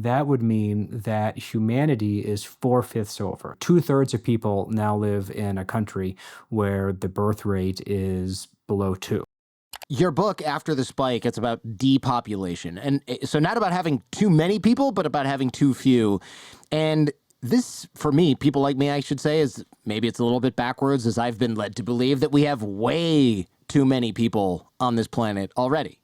that would mean that humanity is 4/5 over. 2/3 of people now live in a country where the birth rate is below 2. Your book, After the Spike, it's about depopulation. And so not about having too many people, but about having too few. And this, for me, people like me, I should say, is maybe it's a little bit backwards, as I've been led to believe that we have way too many people on this planet already.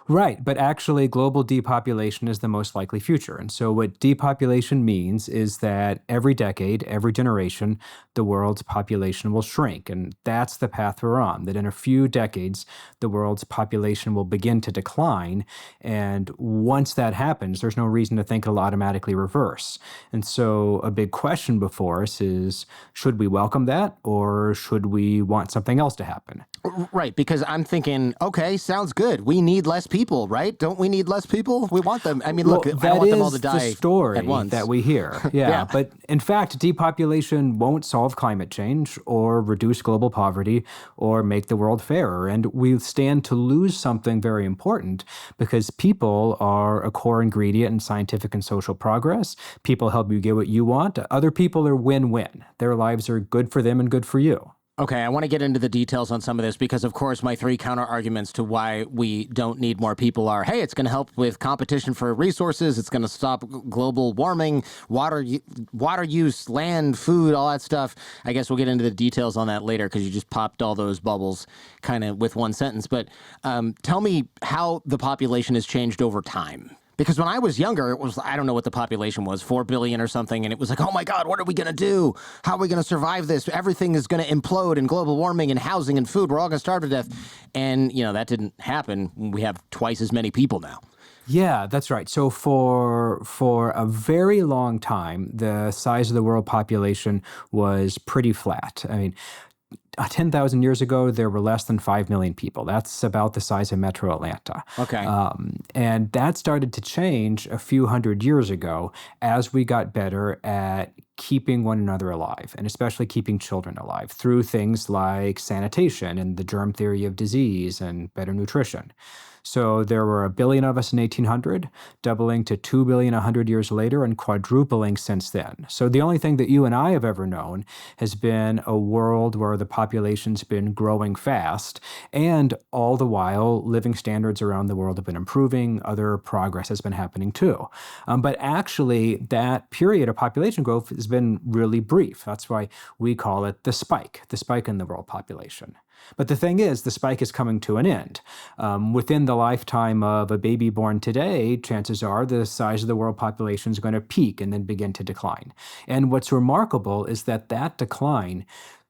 Right, but actually global depopulation is the most likely future. And so what depopulation means is that every decade, every generation, the world's population will shrink. And that's the path we're on, that in a few decades, the world's population will begin to decline. And once that happens, there's no reason to think it'll automatically reverse. And so a big question before us is, should we welcome that, or should we want something else to happen? Right, because I'm thinking, okay, sounds good. We need less people, right? Don't we need less people? We want them. I mean, look, I don't want them all to die the story at once. that we hear. Yeah, but in fact, depopulation won't solve climate change or reduce global poverty or make the world fairer. And we stand to lose something very important because people are a core ingredient in scientific and social progress. People help you get what you want. Other people are win-win. Their lives are good for them and good for you. Okay, I want to get into the details on some of this because, of course, my three counter arguments to why we don't need more people are, hey, it's going to help with competition for resources, it's going to stop global warming, water use, land, food, all that stuff. I guess we'll get into the details on that later because you just popped all those bubbles kind of with one sentence. But tell me how the population has changed over time. Because when I was younger, it was, I don't know what the population was, 4 billion or something. And it was like, oh my God, what are we going to do? How are we going to survive this? Everything is going to implode in global warming and housing and food. We're all going to starve to death. And, you know, that didn't happen. We have twice as many people now. Yeah, that's right. So for a very long time, the size of the world population was pretty flat. I mean, 10,000 years ago, there were less than 5 million people. That's about the size of Metro Atlanta. Okay. And that started to change a few hundred years ago as we got better at keeping one another alive, and especially keeping children alive through things like sanitation and the germ theory of disease and better nutrition. So there were 1 billion of us in 1800, doubling to 2 billion 100 years later, and quadrupling since then. So the only thing that you and I have ever known has been a world where the population's been growing fast, and all the while, living standards around the world have been improving. Other progress has been happening too. But actually, that period of population growth has been really brief. That's why we call it the spike in the world population. But the thing is, the spike is coming to an end. Within the lifetime of a baby born today, chances are the size of the world population is going to peak and then begin to decline. And what's remarkable is that decline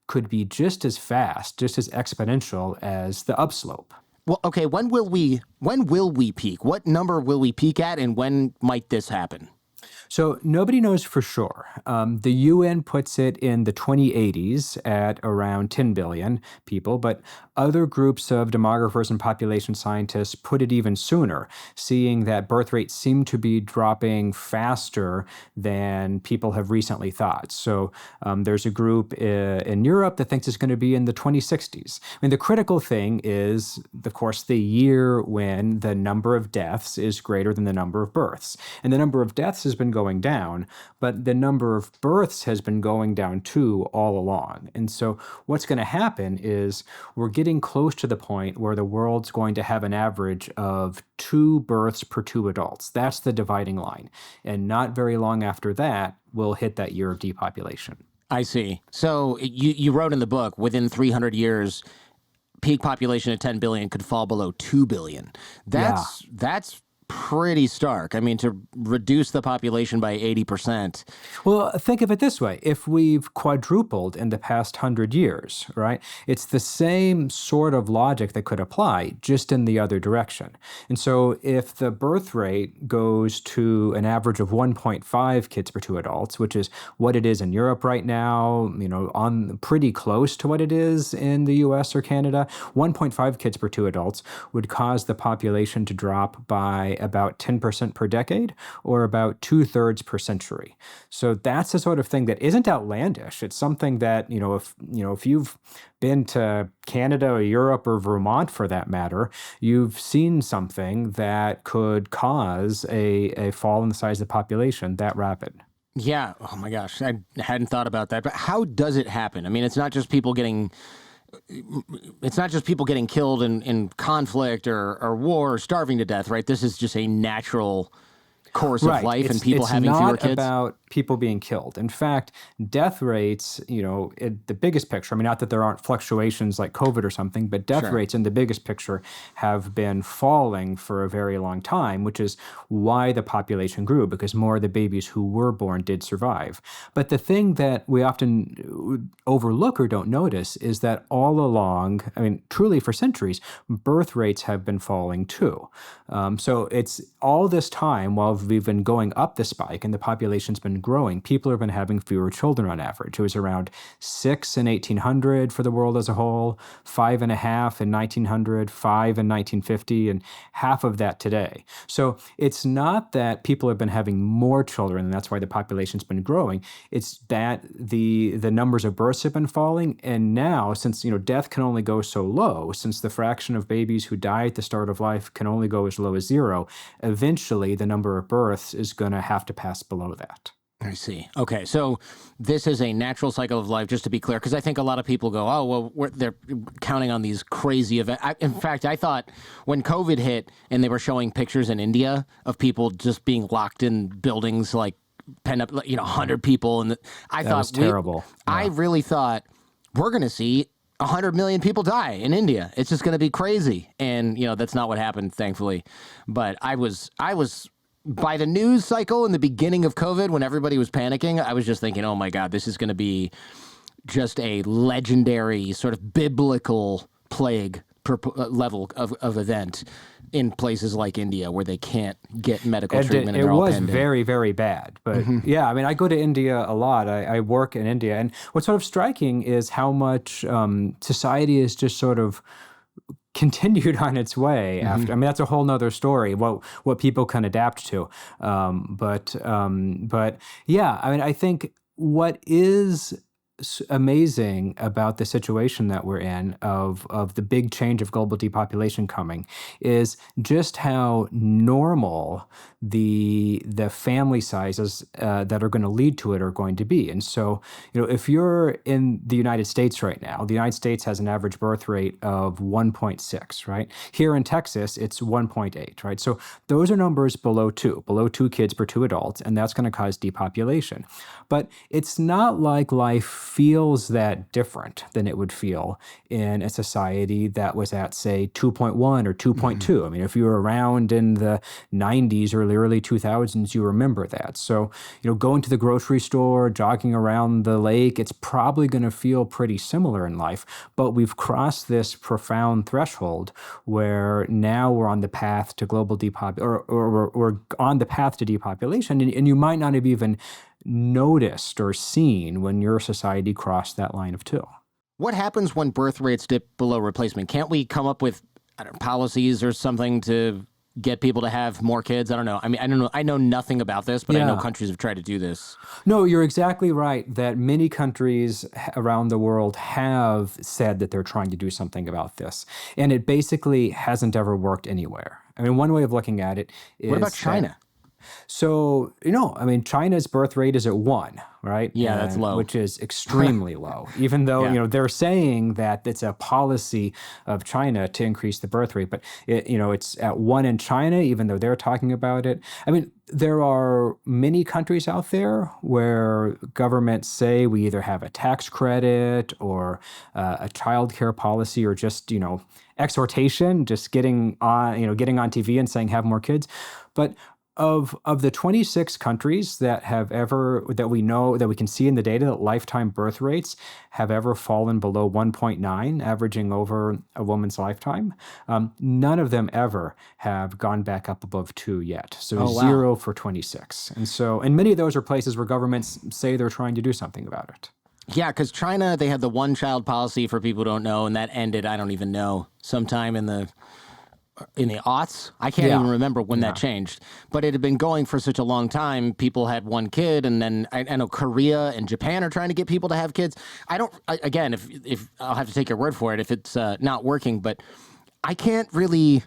could be just as fast, just as exponential as the upslope. Well, okay, when will we peak? What number will we peak at, and when might this happen? So nobody knows for sure. The UN puts it in the 2080s at around 10 billion people, but other groups of demographers and population scientists put it even sooner, seeing that birth rates seem to be dropping faster than people have recently thought. So there's a group in Europe that thinks it's going to be in the 2060s. I mean, the critical thing is, of course, the year when the number of deaths is greater than the number of births. And the number of deaths has been going down, but the number of births has been going down too all along. And so what's going to happen is we're getting close to the point where the world's going to have an average of 2 births per 2 adults. That's the dividing line. And not very long after that, we'll hit that year of depopulation. I see. So you wrote in the book, within 300 years, peak population of 10 billion could fall below 2 billion. That's pretty stark. I mean, to reduce the population by 80%. Well, think of it this way. If we've quadrupled in the past 100 years, right, it's the same sort of logic that could apply, just in the other direction. And so if the birth rate goes to an average of 1.5 kids per 2 adults, which is what it is in Europe right now, you know, on pretty close to what it is in the US or Canada, 1.5 kids per 2 adults would cause the population to drop by about 10% per decade, or about 2/3 per century. So that's the sort of thing that isn't outlandish. It's something that, if you've been to Canada or Europe or Vermont for that matter, you've seen something that could cause a fall in the size of the population that rapid. Yeah. Oh my gosh. I hadn't thought about that. But how does it happen? I mean, it's not just people getting killed in conflict or war or starving to death, right? This is just a natural course of life and people having fewer kids. It's not about people being killed. In fact, death rates, the biggest picture, I mean, not that there aren't fluctuations like COVID or something, but death rates in the biggest picture have been falling for a very long time, which is why the population grew, because more of the babies who were born did survive. But the thing that we often overlook or don't notice is that all along, I mean, truly for centuries, birth rates have been falling too. So it's all this time while we've been going up the spike and the population's been growing, people have been having fewer children on average. It was around 6 in 1800 for the world as a whole, 5.5 in 1900, 5 in 1950, and half of that today. So it's not that people have been having more children, and that's why the population's been growing. It's that the numbers of births have been falling, and now, since death can only go so low, since the fraction of babies who die at the start of life can only go as low as 0, eventually the number of births is going to have to pass below that. I see. Okay, so this is a natural cycle of life, just to be clear, because I think a lot of people go, oh, well, they're counting on these crazy events. In fact, I thought when COVID hit and they were showing pictures in India of people just being locked in buildings, like penned up, 100 people, and I thought that was terrible. I really thought we're going to see 100 million people die in India. It's just going to be crazy, and that's not what happened, thankfully. But I was. By the news cycle in the beginning of COVID, when everybody was panicking, I was just thinking, oh my God, this is going to be just a legendary sort of biblical plague level of event in places like India where they can't get medical treatment. It was very, very bad. But yeah, I mean, I go to India a lot. I work in India. And what's sort of striking is how much society is just sort of continued on its way after. I mean, that's a whole nother story, what people can adapt to. But yeah, I mean, I think what is amazing about the situation that we're in of the big change of global depopulation coming is just how normal the family sizes that are going to lead to it are going to be. And so, if you're in the United States right now, the United States has an average birth rate of 1.6, right? Here in Texas, it's 1.8, right? So those are numbers below 2 kids per 2 adults, and that's going to cause depopulation. But it's not like life feels that different than it would feel in a society that was at, say, 2.1 or 2.2. I mean, if you were around in the 90s or the early 2000s, you remember that. So, going to the grocery store, jogging around the lake, it's probably going to feel pretty similar in life. But we've crossed this profound threshold where now we're on the path to global depopulation, or we're on the path to depopulation, and you might not have even noticed or seen when your society crossed that line of 2. What happens when birth rates dip below replacement? Can't we come up with policies or something to get people to have more kids? I don't know. I mean, I don't know. I know nothing about this, but I know countries have tried to do this. No, you're exactly right that many countries around the world have said that they're trying to do something about this. And it basically hasn't ever worked anywhere. I mean, one way of looking at it is... What about China? So, I mean, China's birth rate is at 1, right? Yeah, that's low. Which is extremely low, even though, they're saying that it's a policy of China to increase the birth rate. But, it's at 1 in China, even though they're talking about it. I mean, there are many countries out there where governments say we either have a tax credit or a child care policy, or just, exhortation, just getting on TV and saying have more kids. But of the 26 countries that we know, that we can see in the data, that lifetime birth rates have ever fallen below 1.9, averaging over a woman's lifetime, none of them ever have gone back up above 2 yet. So 0 for 26. And many of those are places where governments say they're trying to do something about it. Yeah, because China, they had the one-child policy, for people who don't know, and that ended, I don't even know, sometime in the in the aughts. I can't Yeah. even remember when that Yeah. changed, but it had been going for such a long time. People had one kid, and then I know Korea and Japan are trying to get people to have kids. Again, if I'll have to take your word for it if it's not working, but I can't really.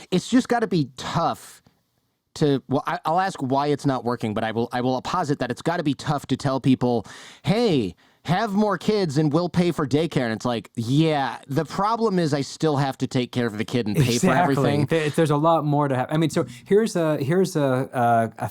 It's just got to be tough I'll ask why it's not working, but I will posit that it's got to be tough to tell people, hey, have more kids and we'll pay for daycare. And it's like, yeah, the problem is I still have to take care of the kid and pay for everything. There's a lot more to have. I mean, so here's a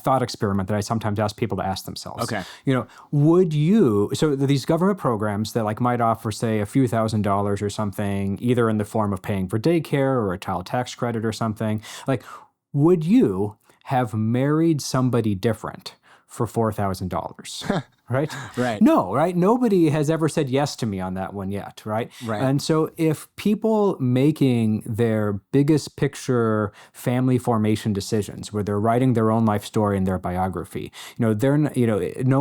thought experiment that I sometimes ask people to ask themselves. Okay. So these government programs that like might offer, say, a few $1,000s or something, either in the form of paying for daycare or a child tax credit or something, like, would you have married somebody different for $4,000? Right? Right. No, right? Nobody has ever said yes to me on that one yet, right? Right. And so if people making their biggest picture family formation decisions, where they're writing their own life story in their biography, no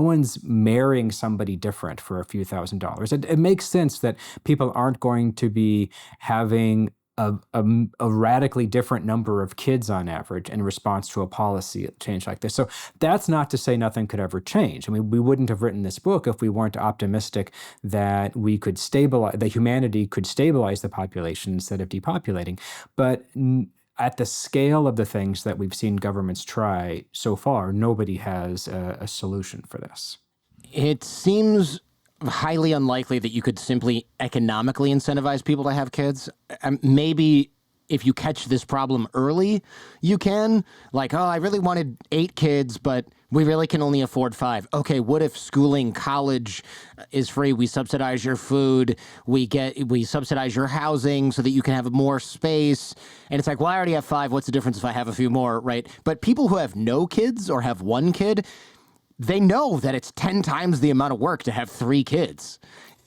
one's marrying somebody different for a few $1,000s. It makes sense that people aren't going to be having a radically different number of kids on average in response to a policy change like this. So that's not to say nothing could ever change. I mean, we wouldn't have written this book if we weren't optimistic that that humanity could stabilize the population instead of depopulating. But at the scale of the things that we've seen governments try so far, nobody has a solution for this. It seems highly unlikely that you could simply economically incentivize people to have kids. Maybe if you catch this problem early, you can. Like, oh, I really wanted 8 kids, but we really can only afford 5. Okay, what if schooling, college is free? We subsidize your food. We subsidize your housing so that you can have more space. And it's like, well, I already have 5. What's the difference if I have a few more, right? But people who have no kids or have 1 kid, they know that it's 10 times the amount of work to have 3 kids.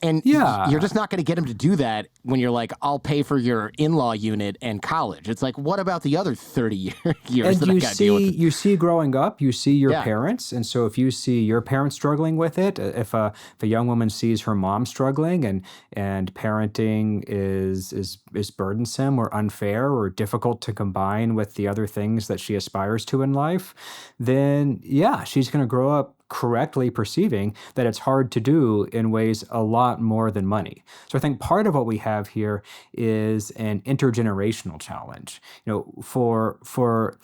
And you're just not going to get them to do that when you're like, I'll pay for your in-law unit and college. It's like, what about the other 30 years and that I got to deal with? You see growing up, you see your parents. And so if you see your parents struggling with it, if a young woman sees her mom struggling and parenting is burdensome or unfair or difficult to combine with the other things that she aspires to in life, then she's going to grow up correctly perceiving that it's hard to do in ways a lot more than money. So I think part of what we have here is an intergenerational challenge. For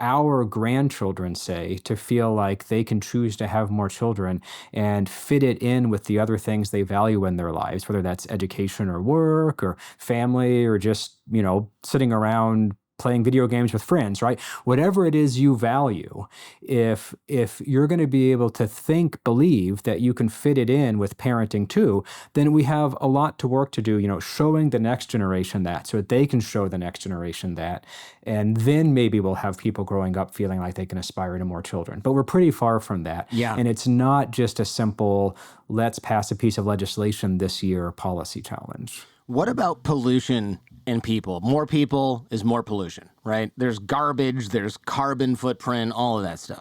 our grandchildren, say, to feel like they can choose to have more children and fit it in with the other things they value in their lives, whether that's education or work or family or just, sitting around playing video games with friends, right? Whatever it is you value, if you're going to be able to believe that you can fit it in with parenting too, then we have a lot to work to do, showing the next generation that so that they can show the next generation that. And then maybe we'll have people growing up feeling like they can aspire to more children. But we're pretty far from that. Yeah. And it's not just a simple, let's pass a piece of legislation this year policy challenge. What about pollution and people? More people is more pollution, right? There's garbage, there's carbon footprint, all of that stuff.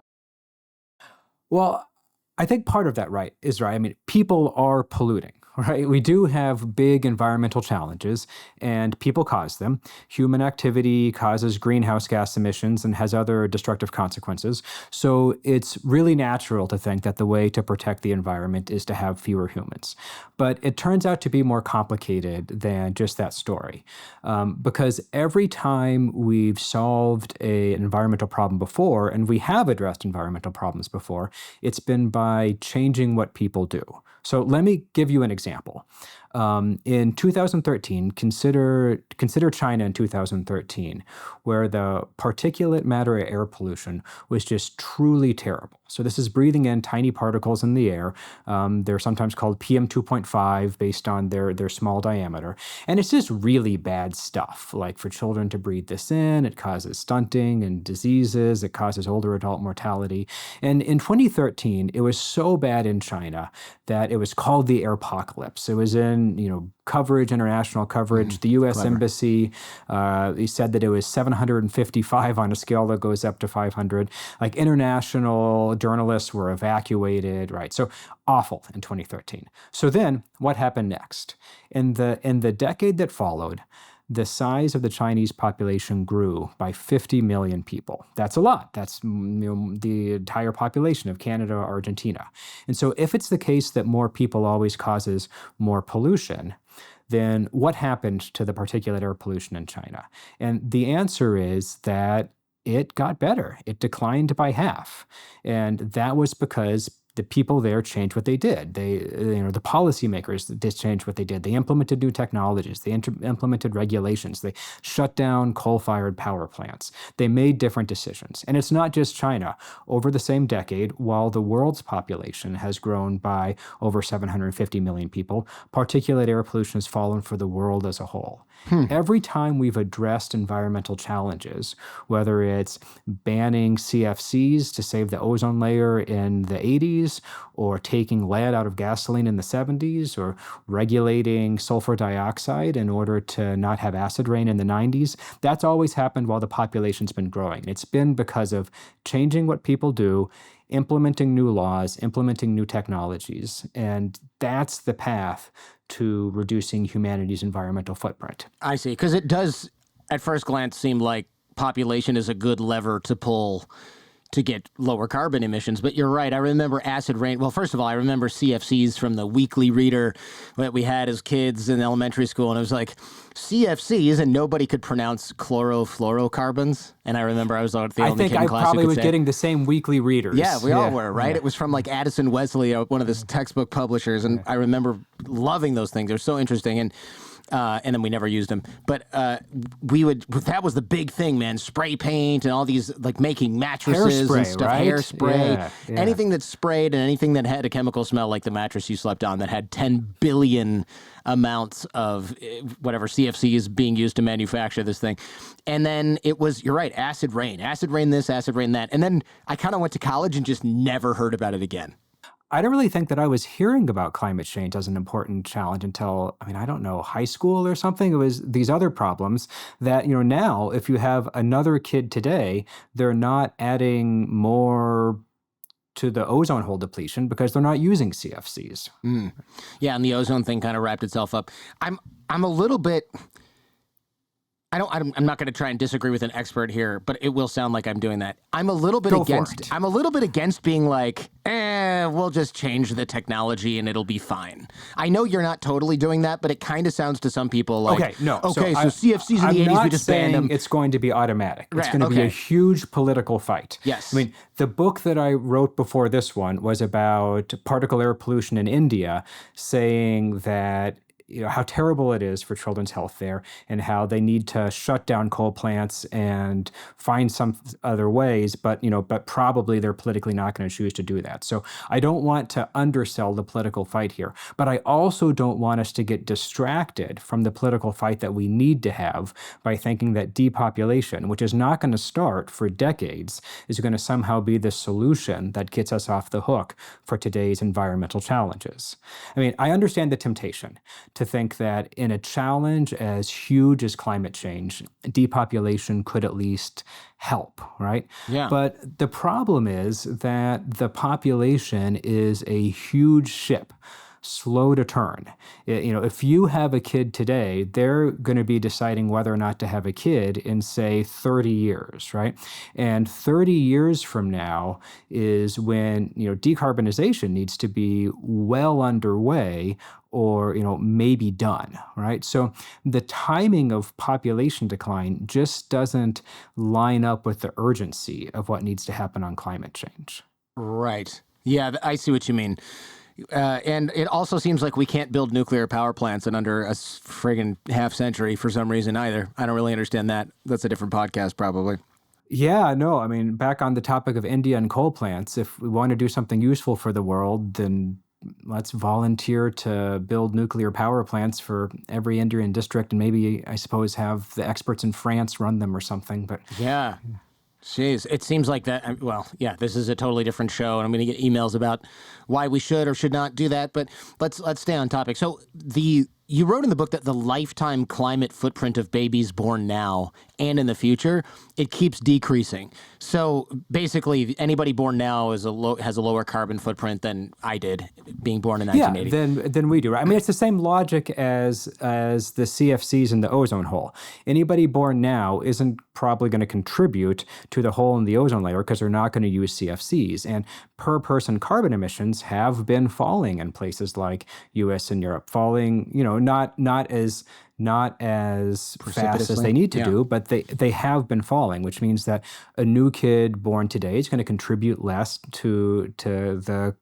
Well, I think part of that is right. I mean, people are polluting, right? We do have big environmental challenges, and people cause them. Human activity causes greenhouse gas emissions and has other destructive consequences. So it's really natural to think that the way to protect the environment is to have fewer humans. But it turns out to be more complicated than just that story, because every time we've solved an environmental problem before, and we have addressed environmental problems before, it's been by changing what people do. So let me give you an example. In 2013, consider China in 2013, where the particulate matter air pollution was just truly terrible. So this is breathing in tiny particles in the air. They're sometimes called PM 2.5 based on their small diameter. And it's just really bad stuff. Like for children to breathe this in, it causes stunting and diseases. It causes older adult mortality. And in 2013, it was so bad in China that it was called the airpocalypse. It was in coverage, international coverage. The U.S. Clever. Embassy, he said that it was 755 on a scale that goes up to 500. Like international journalists were evacuated, right? So awful in 2013. So then what happened next? In the decade that followed, the size of the Chinese population grew by 50 million people. That's a lot. That's the entire population of Canada or Argentina. And so if it's the case that more people always causes more pollution, then what happened to the particulate air pollution in China? And the answer is that it got better. It declined by half. And that was because the people there changed what they did. The policymakers just changed what they did. They implemented new technologies. They implemented regulations. They shut down coal-fired power plants. They made different decisions. And it's not just China. Over the same decade, while the world's population has grown by over 750 million people, particulate air pollution has fallen for the world as a whole. Every time we've addressed environmental challenges, whether it's banning CFCs to save the ozone layer in the 80s, or taking lead out of gasoline in the 70s, or regulating sulfur dioxide in order to not have acid rain in the 90s, that's always happened while the population's been growing. It's been because of changing what people do, implementing new laws, implementing new technologies, and that's the path to reducing humanity's environmental footprint. I see, because it does, at first glance, seem like population is a good lever to pull to get lower carbon emissions. But you're right. I remember acid rain. Well, first of all, I remember CFCs from the weekly reader that we had as kids in elementary school. And it was like CFCs, and nobody could pronounce chlorofluorocarbons. And I remember I was the only kid in class who could say. I think I probably was getting the same weekly readers. Yeah, we all were, right? Yeah. It was from like Addison Wesley, one of the textbook publishers. And I remember loving those things. They're so interesting. And then we never used them. But that was the big thing, man. Spray paint and all these, like making mattresses hairspray, and stuff. Right? Hairspray. Yeah. Anything that sprayed and anything that had a chemical smell like the mattress you slept on that had 10 billion amounts of whatever CFCs being used to manufacture this thing. And then it was, you're right, acid rain this, acid rain that. And then I kind of went to college and just never heard about it again. I don't really think that I was hearing about climate change as an important challenge until, I don't know, high school or something. It was these other problems that, now if you have another kid today, they're not adding more to the ozone hole depletion because they're not using CFCs. Yeah, and the ozone thing kind of wrapped itself up. I'm a little bit... I'm not going to try and disagree with an expert here, but it will sound like I'm doing that. I'm a little bit against being like, we'll just change the technology and it'll be fine. I know you're not totally doing that, but it kind of sounds to some people like, okay, no. So CFCs in the 80s, we just banned them. It's going to be automatic. It's going to be a huge political fight. Yes. The book that I wrote before this one was about particle air pollution in India, saying that how terrible it is for children's health there and how they need to shut down coal plants and find some other ways, but probably they're politically not going to choose to do that. So I don't want to undersell the political fight here, but I also don't want us to get distracted from the political fight that we need to have by thinking that depopulation, which is not going to start for decades, is going to somehow be the solution that gets us off the hook for today's environmental challenges. I understand the temptation to think that in a challenge as huge as climate change, depopulation could at least help, right? Yeah. But the problem is that the population is a huge ship, slow to turn. If you have a kid today, they're going to be deciding whether or not to have a kid in, say, 30 years, right? And 30 years from now is when, decarbonization needs to be well underway or, maybe done, right? So the timing of population decline just doesn't line up with the urgency of what needs to happen on climate change. Right. Yeah, I see what you mean. And it also seems like we can't build nuclear power plants in under a friggin' half century for some reason either. I don't really understand that. That's a different podcast, probably. Yeah, no, back on the topic of India and coal plants, if we want to do something useful for the world, then let's volunteer to build nuclear power plants for every Indian district and maybe, I suppose, have the experts in France run them or something. But yeah. Jeez, it seems like that. Well, yeah, this is a totally different show, and I'm going to get emails about why we should or should not do that. But let's stay on topic. So the You wrote in the book that the lifetime climate footprint of babies born now and in the future, it keeps decreasing. So basically, anybody born now has a lower carbon footprint than I did, being born in Yeah, 1980. then we do. Right? I mean, it's the same logic as the CFCs in the ozone hole. Anybody born now isn't probably going to contribute to the hole in the ozone layer because they're not going to use CFCs. And per person carbon emissions have been falling in places like U.S. and Europe, falling, not as fast as they need to do, but they have been falling, which means that a new kid born today is going to contribute less to the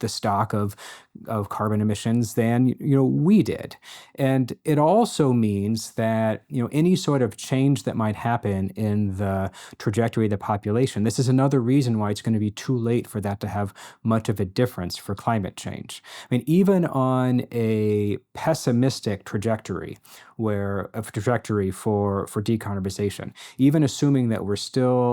stock of carbon emissions than we did. And it also means that any sort of change that might happen in the trajectory of the population, this is another reason why it's going to be too late for that to have much of a difference for climate change. I mean, even on a pessimistic trajectory, where a trajectory for decarbonization, even assuming that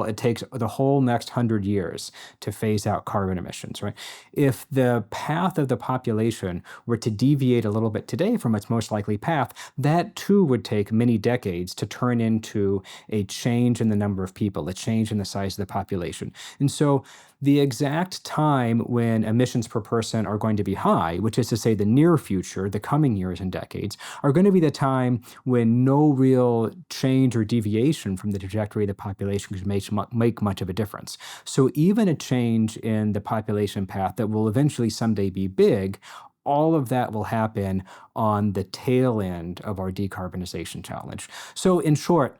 it takes the whole next 100 years to phase out carbon emissions, right? If the path of the population were to deviate a little bit today from its most likely path, that too would take many decades to turn into a change in the number of people, a change in the size of the population. And so the exact time when emissions per person are going to be high, which is to say the near future, the coming years and decades, are going to be the time when no real change or deviation from the trajectory of the population can make much of a difference. So even a change in the population path that will eventually someday be big, all of that will happen on the tail end of our decarbonization challenge. So in short,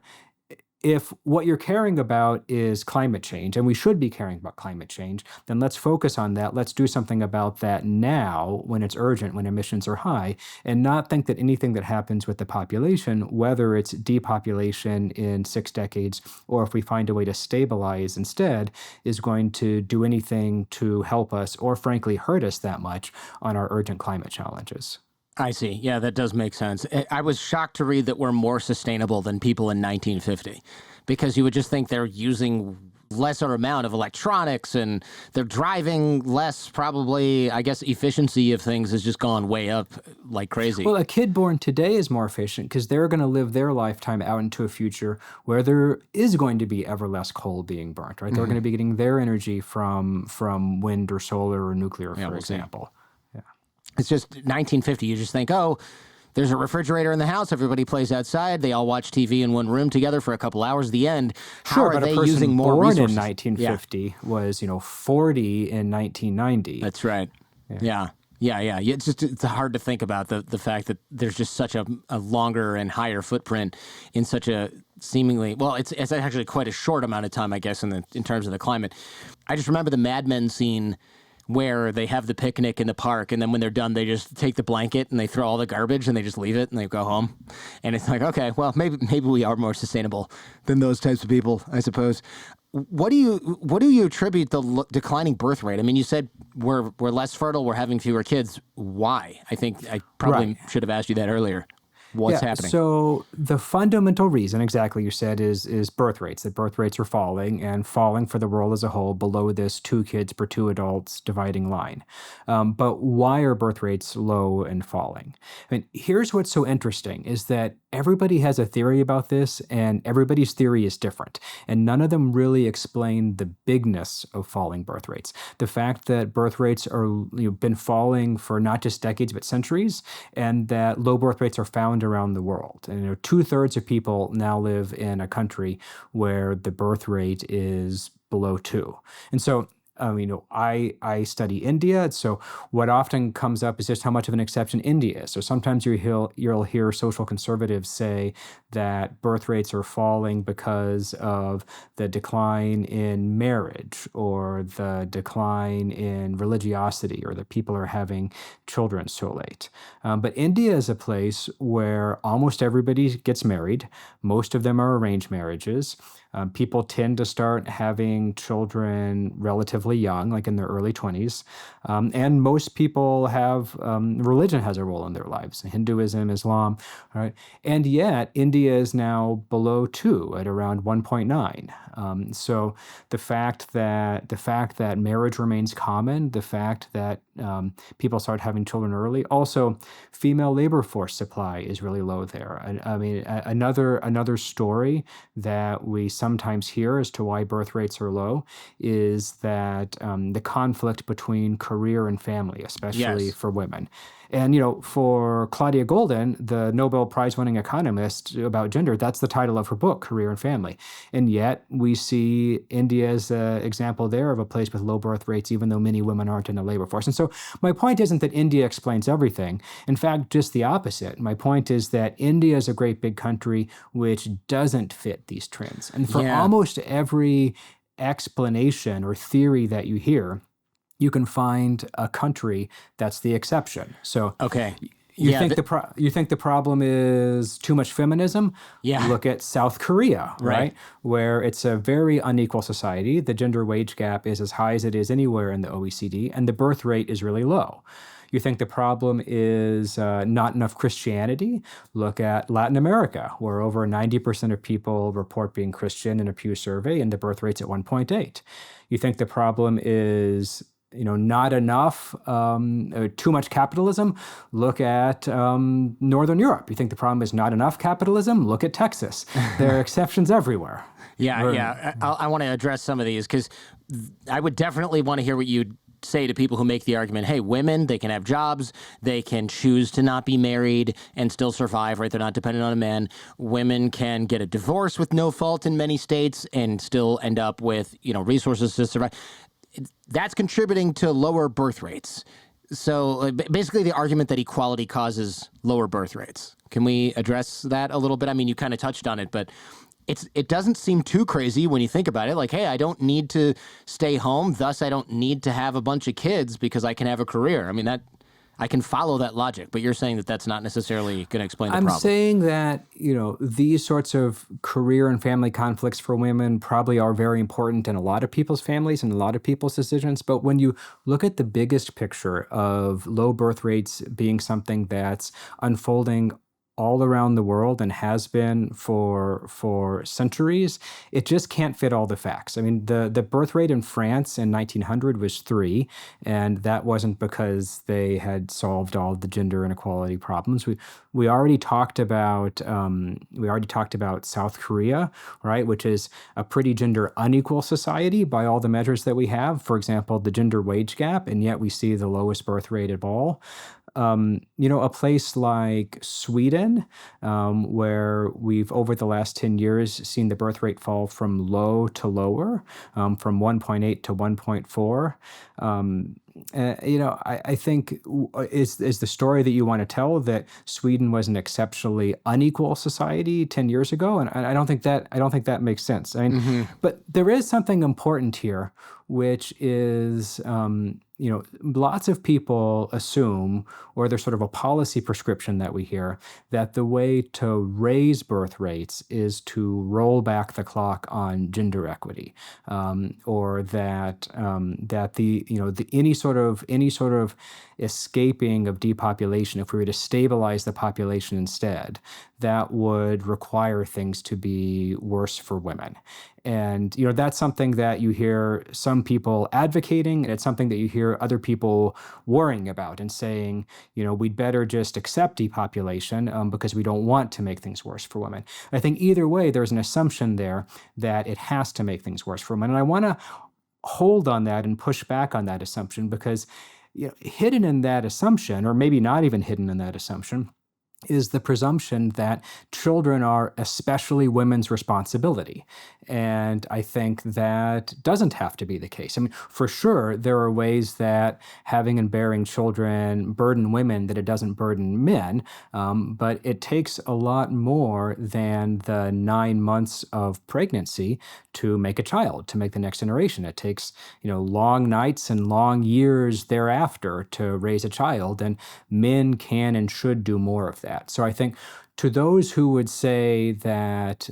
if what you're caring about is climate change, and we should be caring about climate change, then let's focus on that. Let's do something about that now when it's urgent, when emissions are high, and not think that anything that happens with the population, whether it's depopulation in 6 decades or if we find a way to stabilize instead, is going to do anything to help us or frankly hurt us that much on our urgent climate challenges. I see. Yeah, that does make sense. I was shocked to read that we're more sustainable than people in 1950, because you would just think they're using lesser amount of electronics and they're driving less, probably. I guess efficiency of things has just gone way up like crazy. Well, a kid born today is more efficient because they're going to live their lifetime out into a future where there is going to be ever less coal being burnt, right? They're going to be getting their energy from wind or solar or nuclear, for example. It's just 1950. You just think, oh, there's a refrigerator in the house. Everybody plays outside. They all watch TV in one room together for a couple hours. The end. How are they using more resources? Born in 1950 was 40 in 1990. That's right. Yeah. It's hard to think about the fact that there's just such a longer and higher footprint in such a seemingly, well, it's actually quite a short amount of time, I guess, in terms of the climate. I just remember the Mad Men scene where they have the picnic in the park, and then when they're done, they just take the blanket and they throw all the garbage and they just leave it and they go home. And it's like, okay, well, maybe we are more sustainable than those types of people, I suppose. What do you attribute the declining birth rate? I mean, you said we're less fertile, we're having fewer kids. Why? I think I probably should have asked you that earlier. What's happening? So the fundamental reason, exactly you said, is birth rates. That birth rates are falling and falling for the world as a whole below this 2 kids per 2 adults dividing line. But why are birth rates low and falling? I mean, here's what's so interesting is that everybody has a theory about this, and everybody's theory is different. And none of them really explain the bigness of falling birth rates. The fact that birth rates are been falling for not just decades but centuries, and that low birth rates are found around the world. And 2/3 of people now live in a country where the birth rate is below 2. And so I study India, so what often comes up is just how much of an exception India is. So sometimes you'll hear social conservatives say that birth rates are falling because of the decline in marriage or the decline in religiosity or that people are having children so late. But India is a place where almost everybody gets married. Most of them are arranged marriages. People tend to start having children relatively young, like in their early 20s. And most people have, religion has a role in their lives, Hinduism, Islam, right? And yet, India is now below 2 at around 1.9. So the fact that marriage remains common, the fact that people start having children early. Also, female labor force supply is really low there. I mean, another story that we sometimes hear as to why birth rates are low is that the conflict between career and family, especially Yes. for women. And, for Claudia Golden, the Nobel Prize-winning economist about gender, that's the title of her book, Career and Family. And yet we see India as an example there of a place with low birth rates, even though many women aren't in the labor force. And so my point isn't that India explains everything. In fact, just the opposite. My point is that India is a great big country which doesn't fit these trends. And for Yeah. almost every explanation or theory that you hear, you can find a country that's the exception. So Okay. you Yeah. think you think the problem is too much feminism? Yeah. Look at South Korea, right? Where it's a very unequal society. The gender wage gap is as high as it is anywhere in the OECD, and the birth rate is really low. You think the problem is not enough Christianity? Look at Latin America, where over 90% of people report being Christian in a Pew survey, and the birth rate's at 1.8. You think the problem is not enough, too much capitalism? Look at Northern Europe. You think the problem is not enough capitalism? Look at Texas. There are exceptions everywhere. Yeah. I want to address some of these because I would definitely want to hear what you say to people who make the argument, hey, women, they can have jobs, they can choose to not be married and still survive, right? They're not dependent on a man. Women can get a divorce with no fault in many states and still end up with, resources to survive. That's contributing to lower birth rates. So basically the argument that equality causes lower birth rates. Can we address that a little bit? I mean, you kind of touched on it, but it doesn't seem too crazy when you think about it. Like, hey, I don't need to stay home, thus I don't need to have a bunch of kids because I can have a career. I mean, I can follow that logic, but you're saying that that's not necessarily going to explain the problem. I'm saying that, these sorts of career and family conflicts for women probably are very important in a lot of people's families and a lot of people's decisions. But when you look at the biggest picture of low birth rates being something that's unfolding all around the world and has been for centuries, it just can't fit all the facts. I mean, the birth rate in France in 1900 was 3, and that wasn't because they had solved all the gender inequality problems. We already talked about South Korea, right, which is a pretty gender unequal society by all the measures that we have. For example, the gender wage gap, and yet we see the lowest birth rate of all. A place like Sweden, where we've over the last 10 years seen the birth rate fall from low to lower, from 1.8 to 1.4. I think is the story that you want to tell that Sweden was an exceptionally unequal society 10 years ago, and I don't think that makes sense. I mean, but there is something important here, which is lots of people assume, or there's sort of a policy prescription that we hear, that the way to raise birth rates is to roll back the clock on gender equity, or that any sort of escaping of depopulation, if we were to stabilize the population instead, that would require things to be worse for women. And, that's something that you hear some people advocating, and it's something that you hear other people worrying about and saying, we'd better just accept depopulation because we don't want to make things worse for women. I think either way, there's an assumption there that it has to make things worse for women. And I want to hold on that and push back on that assumption because hidden in that assumption, or maybe not even hidden in that assumption, is the presumption that children are especially women's responsibility. And I think that doesn't have to be the case. I mean, for sure, there are ways that having and bearing children burden women that it doesn't burden men, but it takes a lot more than the 9 months of pregnancy to make a child, to make the next generation. It takes, long nights and long years thereafter to raise a child, and men can and should do more of that. So I think to those who would say that,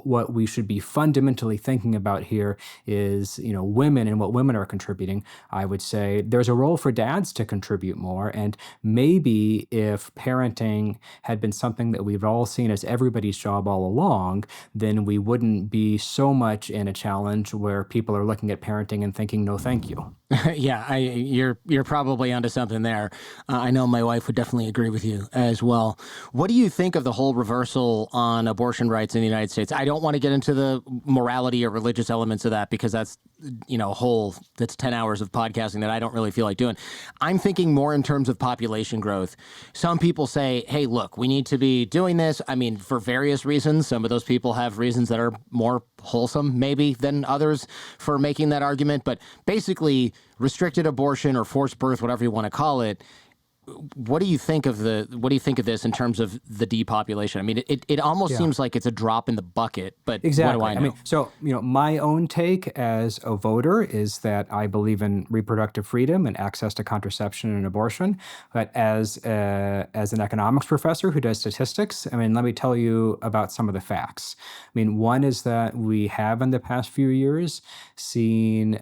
what we should be fundamentally thinking about here is, women and what women are contributing, I would say there's a role for dads to contribute more. And maybe if parenting had been something that we've all seen as everybody's job all along, then we wouldn't be so much in a challenge where people are looking at parenting and thinking, no, thank you. Yeah, you're probably onto something there. I know my wife would definitely agree with you as well. What do you think of the whole reversal on abortion rights in the United States? I don't want to get into the morality or religious elements of that because that's that's 10 hours of podcasting that I don't really feel like doing. I'm thinking more in terms of population growth. Some people say, hey, look, we need to be doing this. I mean, for various reasons. Some of those people have reasons that are more wholesome, maybe, than others for making that argument. But basically, restricted abortion or forced birth, whatever you want to call it. What do you think of this in terms of the depopulation? I mean, it almost seems like it's a drop in the bucket, but exactly. What do I know? So, my own take as a voter is that I believe in reproductive freedom and access to contraception and abortion. But as an economics professor who does statistics, let me tell you about some of the facts. One is that we have in the past few years seen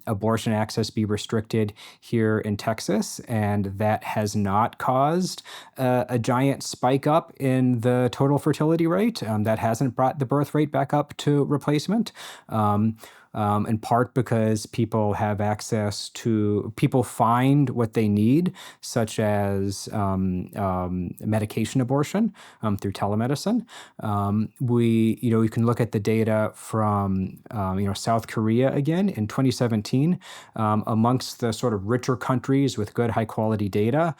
abortion access be restricted here in Texas, and that has not caused a giant spike up in the total fertility rate. That hasn't brought the birth rate back up to replacement. In part because people find what they need, such as medication abortion through telemedicine. You can look at the data from South Korea again in 2017. Amongst the sort of richer countries with good high quality data,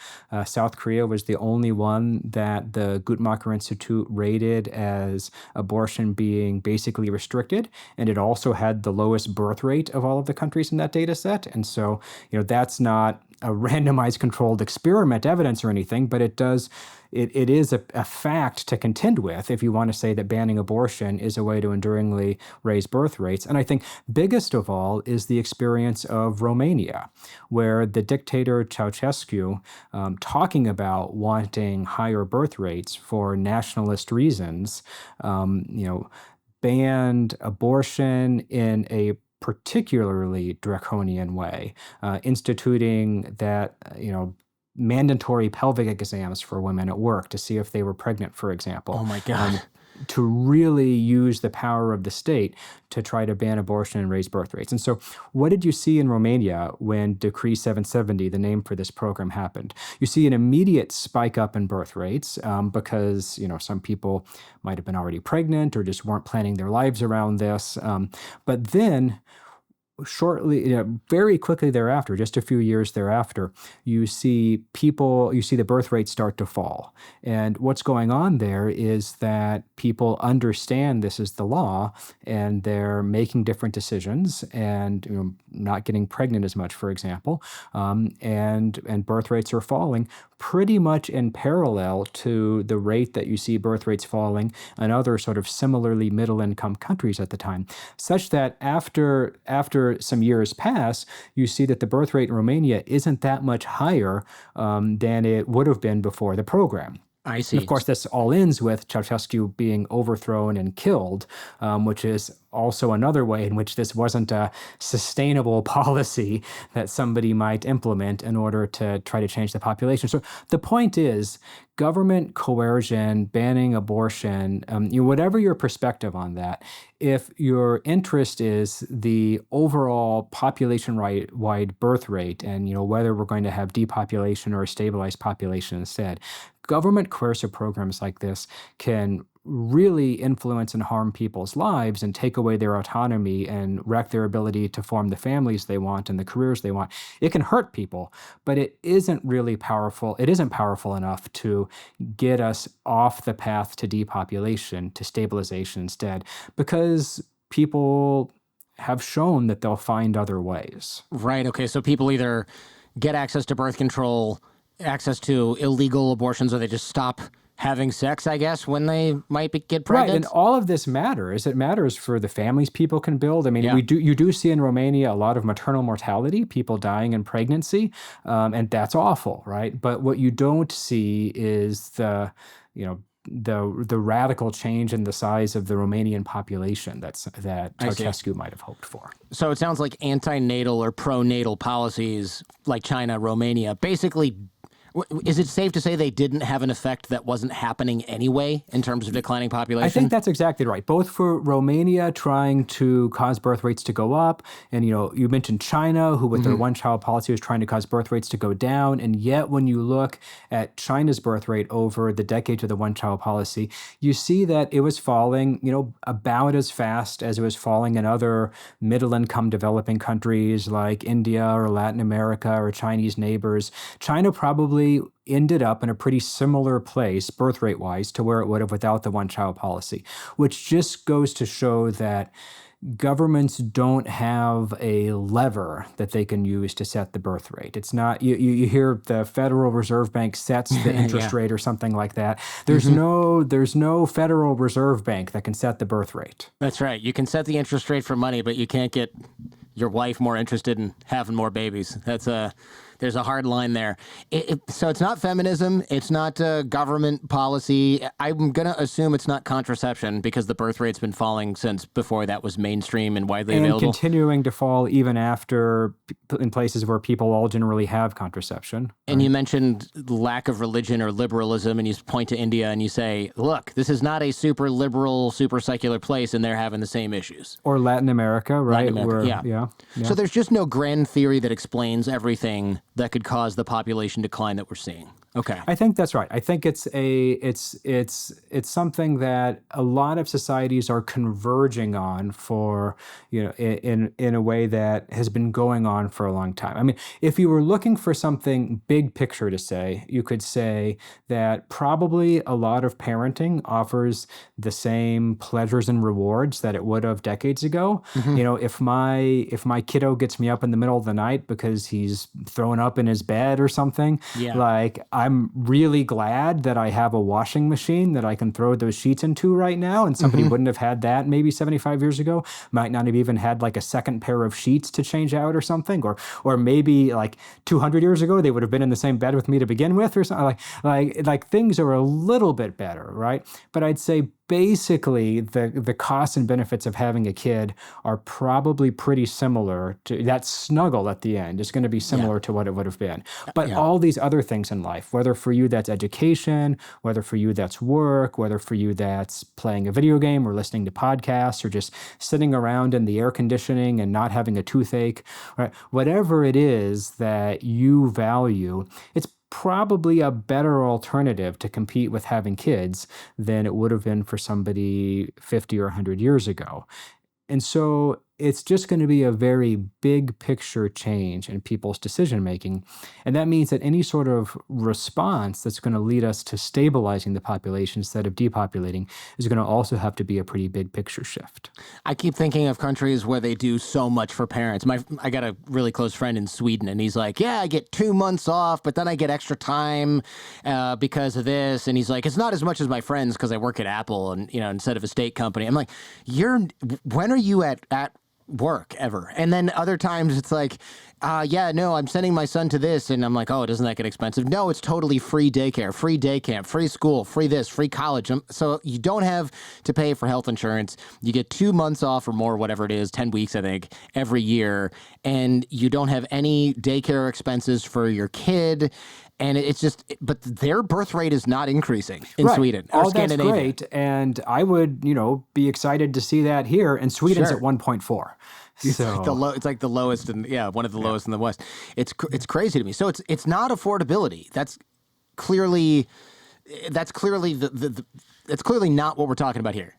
South Korea was the only one that the Guttmacher Institute rated as abortion being basically restricted, and it also had the lowest birth rate of all of the countries in that data set. And so, that's not a randomized controlled experiment evidence or anything, but it is a fact to contend with if you want to say that banning abortion is a way to enduringly raise birth rates. And I think biggest of all is the experience of Romania, where the dictator Ceausescu, talking about wanting higher birth rates for nationalist reasons, banned abortion in a particularly draconian way, instituting that, mandatory pelvic exams for women at work to see if they were pregnant, for example. Oh my God. To really use the power of the state to try to ban abortion and raise birth rates. And so what did you see in Romania when Decree 770, the name for this program, happened? You see an immediate spike up in birth rates because, some people might have been already pregnant or just weren't planning their lives around this. But then very quickly thereafter, just a few years thereafter, you see the birth rate start to fall. And what's going on there is that people understand this is the law and they're making different decisions and not getting pregnant as much, for example, and birth rates are falling pretty much in parallel to the rate that you see birth rates falling in other sort of similarly middle-income countries at the time, such that after some years pass, you see that the birth rate in Romania isn't that much higher than it would have been before the program. I see. And of course, this all ends with Ceausescu being overthrown and killed, which is also another way in which this wasn't a sustainable policy that somebody might implement in order to try to change the population. So the point is, government coercion, banning abortion, whatever your perspective on that, if your interest is the overall population-wide birth rate and whether we're going to have depopulation or a stabilized population instead, government coercive programs like this can really influence and harm people's lives and take away their autonomy and wreck their ability to form the families they want and the careers they want. It can hurt people, but it isn't really powerful. It isn't powerful enough to get us off the path to depopulation, to stabilization instead, because people have shown that they'll find other ways. Right. Okay. So people either get access to birth control, access to illegal abortions, or they just stop having sex, I guess, when they might get pregnant. Right, and all of this matters. It matters for the families people can build. Yeah. You do see in Romania a lot of maternal mortality, people dying in pregnancy, and that's awful, right? But what you don't see is the the radical change in the size of the Romanian population that I see. Ceausescu might have hoped for. So it sounds like anti-natal or pro-natal policies like China, Romania, basically, is it safe to say they didn't have an effect that wasn't happening anyway in terms of declining population? I think that's exactly right. Both for Romania trying to cause birth rates to go up, and you mentioned China, who with their one-child policy was trying to cause birth rates to go down, and yet when you look at China's birth rate over the decades of the one-child policy, you see that it was falling, about as fast as it was falling in other middle-income developing countries like India or Latin America or Chinese neighbors. China probably ended up in a pretty similar place, birth rate wise, to where it would have without the one child policy, which just goes to show that governments don't have a lever that they can use to set the birth rate. It's not, you hear the Federal Reserve Bank sets the interest rate or something like that. There's no Federal Reserve Bank that can set the birth rate. That's right. You can set the interest rate for money, but you can't get your wife more interested in having more babies. There's a hard line there. So it's not feminism. It's not government policy. I'm going to assume it's not contraception because the birth rate's been falling since before that was mainstream and widely available. And continuing to fall even after in places where people all generally have contraception. And you mentioned lack of religion or liberalism, and you point to India and you say, look, this is not a super liberal, super secular place, and they're having the same issues. Or Latin America, right? Latin America, yeah. So there's just no grand theory that explains everything that could cause the population decline that we're seeing. Okay. I think that's right. I think it's something that a lot of societies are converging on for, in a way that has been going on for a long time. I mean, if you were looking for something big picture to say, you could say that probably a lot of parenting offers the same pleasures and rewards that it would have decades ago. If my kiddo gets me up in the middle of the night because he's thrown up in his bed or something, like I'm really glad that I have a washing machine that I can throw those sheets into right now. And somebody wouldn't have had that maybe 75 years ago, might not have even had like a second pair of sheets to change out or something. Or maybe like 200 years ago, they would have been in the same bed with me to begin with or something. Like things are a little bit better, right? But I'd say basically the costs and benefits of having a kid are probably pretty similar to that snuggle at the end is going to be similar to what it would have been. But all these other things in life, whether for you that's education, whether for you that's work, whether for you that's playing a video game or listening to podcasts or just sitting around in the air conditioning and not having a toothache, right? Whatever it is that you value, it's probably a better alternative to compete with having kids than it would have been for somebody 50 or 100 years ago. And so it's just going to be a very big picture change in people's decision making. And that means that any sort of response that's going to lead us to stabilizing the population instead of depopulating is going to also have to be a pretty big picture shift. I keep thinking of countries where they do so much for parents. I got a really close friend in Sweden, and he's like, yeah, I get 2 months off, but then I get extra time because of this. And he's like, it's not as much as my friends because I work at Apple and, instead of a state company. I'm like, when are you at work ever? And then other times it's like, I'm sending my son to this. And I'm like, oh, doesn't that get expensive? No, it's totally free daycare, free day camp, free school, free this, free college. So you don't have to pay for health insurance. You get 2 months off or more, whatever it is, 10 weeks, I think, every year. And you don't have any daycare expenses for your kid. And it's just, but their birth rate is not increasing in Sweden or Scandinavia. That's great. And I would, be excited to see that here. And Sweden's at 1.4. It's like the lowest, one of the lowest in the West. It's crazy to me. So it's not affordability. That's clearly that's clearly not what we're talking about here.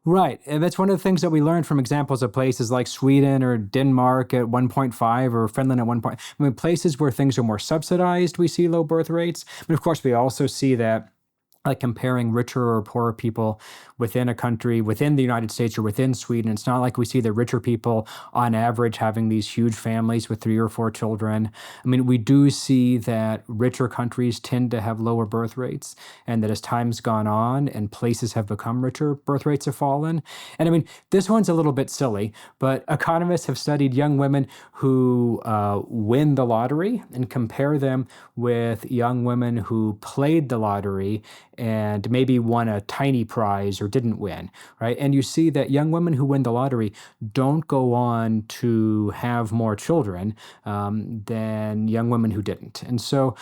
Right. And that's one of the things that we learned from examples of places like Sweden or Denmark at 1.5 or Finland at 1. I mean, places where things are more subsidized, we see low birth rates. But of course, we also see that like comparing richer or poorer people within a country, within the United States or within Sweden, it's not like we see the richer people on average having these huge families with 3 or 4 children. I mean, we do see that richer countries tend to have lower birth rates, and that as time's gone on and places have become richer, birth rates have fallen. And I mean, this one's a little bit silly, but economists have studied young women who win the lottery and compare them with young women who played the lottery and maybe won a tiny prize or didn't win, right? And you see that young women who win the lottery don't go on to have more children than young women who didn't. And so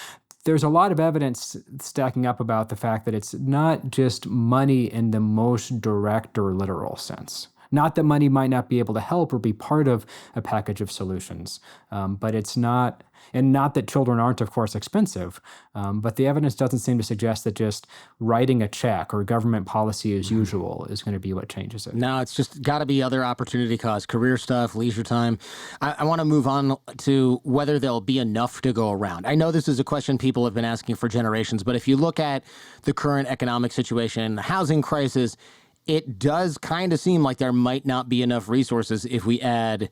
there's a lot of evidence stacking up about the fact that it's not just money in the most direct or literal sense. Not that money might not be able to help or be part of a package of solutions, but it's not, and not that children aren't, of course, expensive, but the evidence doesn't seem to suggest that just writing a check or government policy as usual is going to be what changes it. No, it's just got to be other opportunity costs, career stuff, leisure time. I want to move on to whether there'll be enough to go around. I know this is a question people have been asking for generations, but if you look at the current economic situation, the housing crisis, it does kind of seem like there might not be enough resources if we add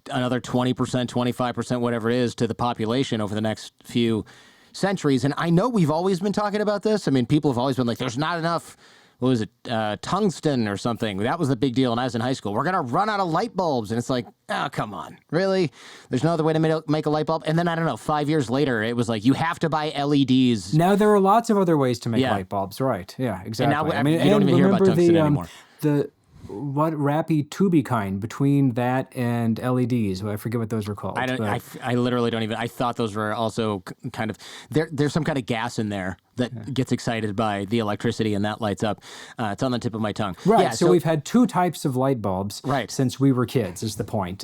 another 20%, 25%, whatever it is, to the population over the next few centuries. And I know we've always been talking about this. I mean, people have always been like, there's not enough, what was it, tungsten or something. That was the big deal when I was in high school. We're going to run out of light bulbs. And it's like, oh, come on. Really? There's no other way to make a light bulb? And then, I don't know, 5 years later, it was like, you have to buy LEDs. Now, there are lots of other ways to make light bulbs, right? Yeah, exactly. And now, I mean, you don't even hear about tungsten anymore. What rappy tubey kind between that and LEDs? Well, I forget what those are called. I literally don't even. I thought those were also kind of. There's some kind of gas in there that gets excited by the electricity and that lights up. It's on the tip of my tongue. Right. Yeah, so we've had two types of light bulbs since we were kids. Is the point?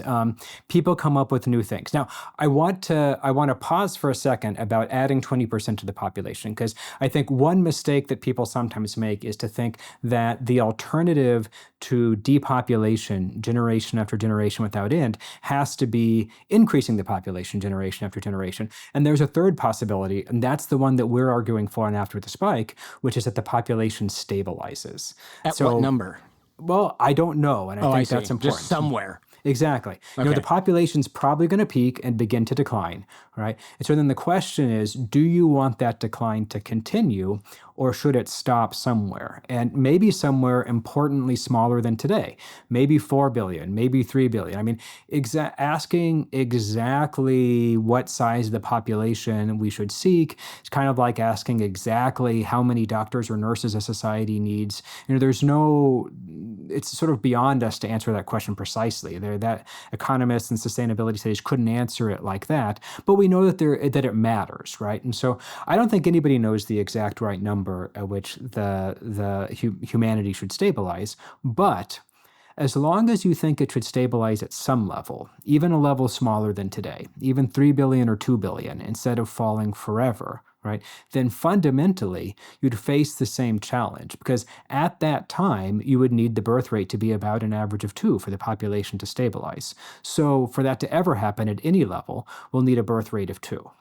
People come up with new things. Now, I want to pause for a second about adding 20% to the population, because I think one mistake that people sometimes make is to think that the alternative to depopulation, generation after generation without end, has to be increasing the population generation after generation. And there's a third possibility, and that's the one that we're arguing for and after the spike, which is that the population stabilizes. At what number? Well, I don't know, and I think that's important. Just somewhere. Exactly. Okay. The population's probably going to peak and begin to decline, right? And so then the question is, do you want that decline to continue, or should it stop somewhere? And maybe somewhere importantly smaller than today. Maybe 4 billion, maybe 3 billion. I mean, asking exactly what size of the population we should seek is kind of like asking exactly how many doctors or nurses a society needs. It's sort of beyond us to answer that question precisely. That economists and sustainability studies couldn't answer it like that, but we know that it matters, right? And so I don't think anybody knows the exact right number at which the humanity should stabilize, but as long as you think it should stabilize at some level, even a level smaller than today, even 3 billion or 2 billion, instead of falling forever, right, then fundamentally you'd face the same challenge, because at that time you would need the birth rate to be about an average of 2 for the population to stabilize. So for that to ever happen at any level, we'll need a birth rate of 2.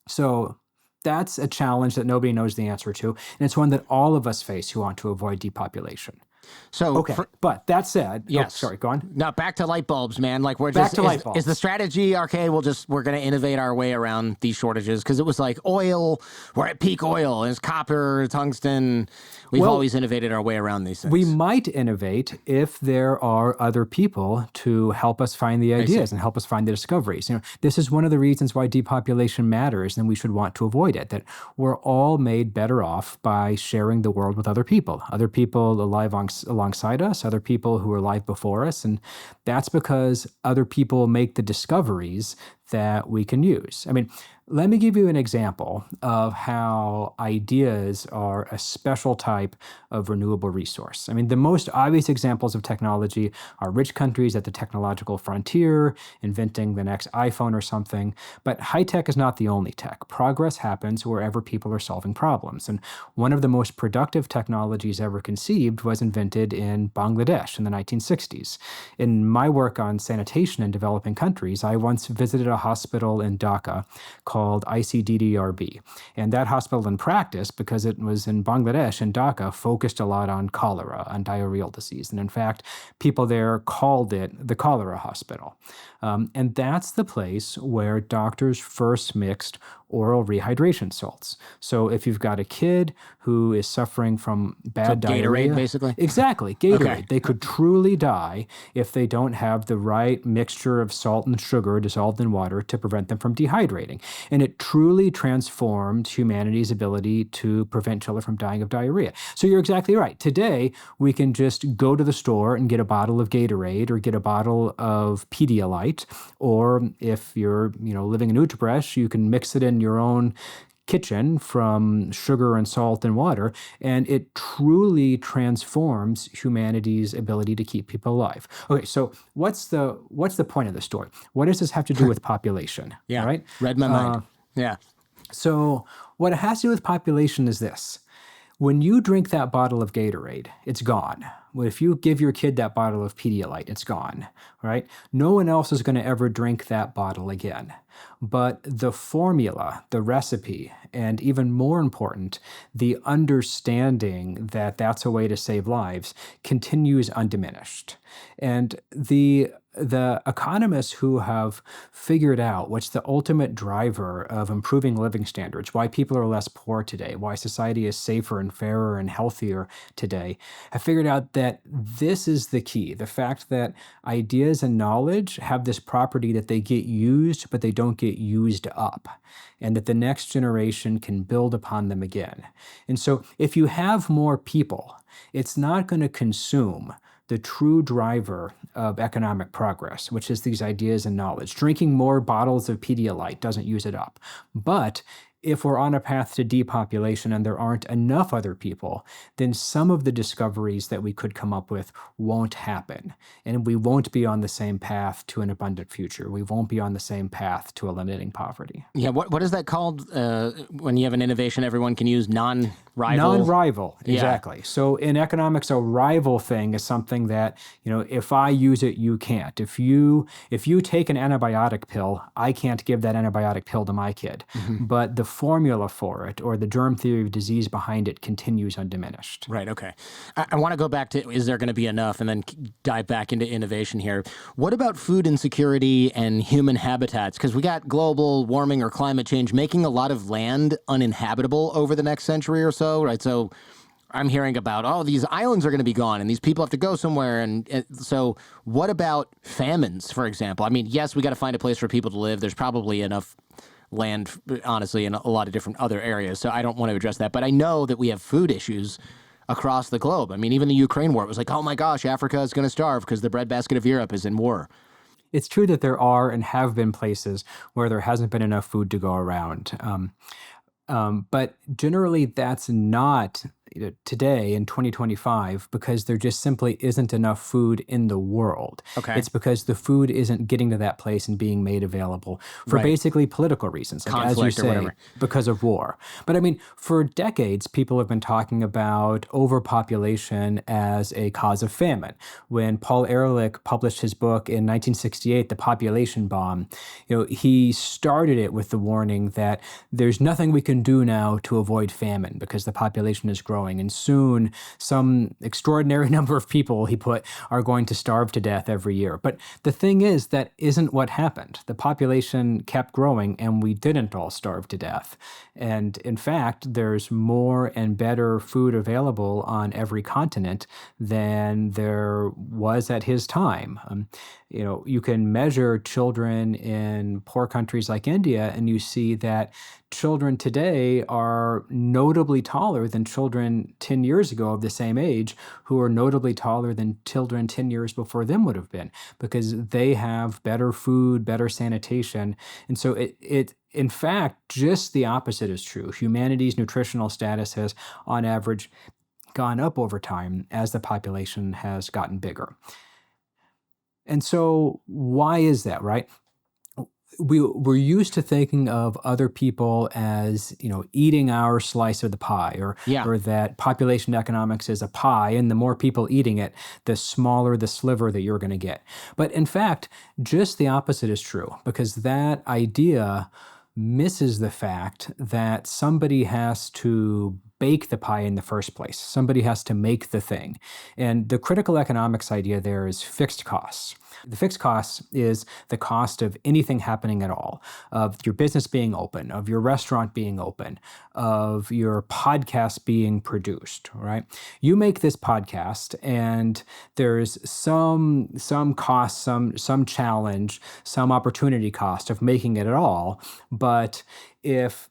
So that's a challenge that nobody knows the answer to, and it's one that all of us face who want to avoid depopulation. So but that said, yes. Sorry, go on. Now back to light bulbs, man. Like we're back just to light bulbs. Is the strategy okay? We're going to innovate our way around these shortages, because it was like oil. We're at peak oil. It's copper, tungsten. We've always innovated our way around these things. We might innovate if there are other people to help us find the ideas and help us find the discoveries. This is one of the reasons why depopulation matters, and we should want to avoid it. That we're all made better off by sharing the world with other people alive alongside us, other people who are alive before us, and that's because other people make the discoveries that we can use. I mean, let me give you an example of how ideas are a special type of renewable resource. I mean, the most obvious examples of technology are rich countries at the technological frontier, inventing the next iPhone or something. But high tech is not the only tech. Progress happens wherever people are solving problems. And one of the most productive technologies ever conceived was invented in Bangladesh in the 1960s. In my work on sanitation in developing countries, I once visited a hospital in Dhaka called ICDDRB. And that hospital in practice, because it was in Bangladesh and Dhaka, focused a lot on cholera, on diarrheal disease. And in fact, people there called it the cholera hospital. And that's the place where doctors first mixed oral rehydration salts. So if you've got a kid who is suffering from bad Gatorade, diarrhea, basically? exactly, Gatorade. Okay. They could truly die if they don't have the right mixture of salt and sugar dissolved in water to prevent them from dehydrating. And it truly transformed humanity's ability to prevent children from dying of diarrhea. So you're exactly right. Today, we can just go to the store and get a bottle of Gatorade or get a bottle of Pedialyte, or if you're living in Utrecht, you can mix it in your own kitchen from sugar and salt and water, and it truly transforms humanity's ability to keep people alive. Okay, so what's the point of the story? What does this have to do with population? Yeah, All right? read my mind. Yeah. So what it has to do with population is this. When you drink that bottle of Gatorade, it's gone. Well, if you give your kid that bottle of Pedialyte, it's gone, right? No one else is going to ever drink that bottle again. But the formula, the recipe, and even more important, the understanding that that's a way to save lives continues undiminished. And the economists who have figured out what's the ultimate driver of improving living standards, why people are less poor today, why society is safer and fairer and healthier today, have figured out that this is the key. The fact that ideas and knowledge have this property that they get used, but they don't get used up, and that the next generation can build upon them again. And so if you have more people, it's not going to consume the true driver of economic progress, which is these ideas and knowledge. Drinking more bottles of Pedialyte doesn't use it up. But if we're on a path to depopulation and there aren't enough other people, then some of the discoveries that we could come up with won't happen. And we won't be on the same path to an abundant future. We won't be on the same path to eliminating poverty. Yeah, what is that called when you have an innovation everyone can use? Non-rival? Non-rival, exactly. Yeah. So in economics, a rival thing is something that, if I use it, you can't. If you take an antibiotic pill, I can't give that antibiotic pill to my kid. Mm-hmm. But the formula for it, or the germ theory of disease behind it, continues undiminished. Right, okay. I want to go back to, is there going to be enough, and then dive back into innovation here. What about food insecurity and human habitats? Because we got global warming or climate change making a lot of land uninhabitable over the next century or so, right? So I'm hearing about, these islands are going to be gone and these people have to go somewhere. And so what about famines, for example? I mean, yes, we got to find a place for people to live. There's probably enough land, honestly, in a lot of different other areas. So I don't want to address that. But I know that we have food issues across the globe. I mean, even the Ukraine war, it was like, oh my gosh, Africa is going to starve because the breadbasket of Europe is in war. It's true that there are and have been places where there hasn't been enough food to go around. But generally, that's not today in 2025 because there just simply isn't enough food in the world. Okay. It's because the food isn't getting to that place and being made available for basically political reasons, like, conflict, as you say, or whatever, because of war. But I mean, for decades, people have been talking about overpopulation as a cause of famine. When Paul Ehrlich published his book in 1968, The Population Bomb, he started it with the warning that there's nothing we can do now to avoid famine because the population is growing. And soon, some extraordinary number of people, he put, are going to starve to death every year. But the thing is, that isn't what happened. The population kept growing, and we didn't all starve to death. And in fact, there's more and better food available on every continent than there was at his time. You can measure children in poor countries like India, and you see that children today are notably taller than children 10 years ago of the same age, who are notably taller than children 10 years before them would have been, because they have better food, better sanitation. And so in fact, just the opposite is true. Humanity's nutritional status has, on average, gone up over time as the population has gotten bigger. And so why is that, right? We're used to thinking of other people as, eating our slice of the pie, or that population economics is a pie, and the more people eating it, the smaller the sliver that you're going to get. But in fact, just the opposite is true, because that idea misses the fact that somebody has to bake the pie in the first place. Somebody has to make the thing. And the critical economics idea there is fixed costs. The fixed cost is the cost of anything happening at all, of your business being open, of your restaurant being open, of your podcast being produced, right? You make this podcast and there's some cost, some challenge, some opportunity cost of making it at all. But if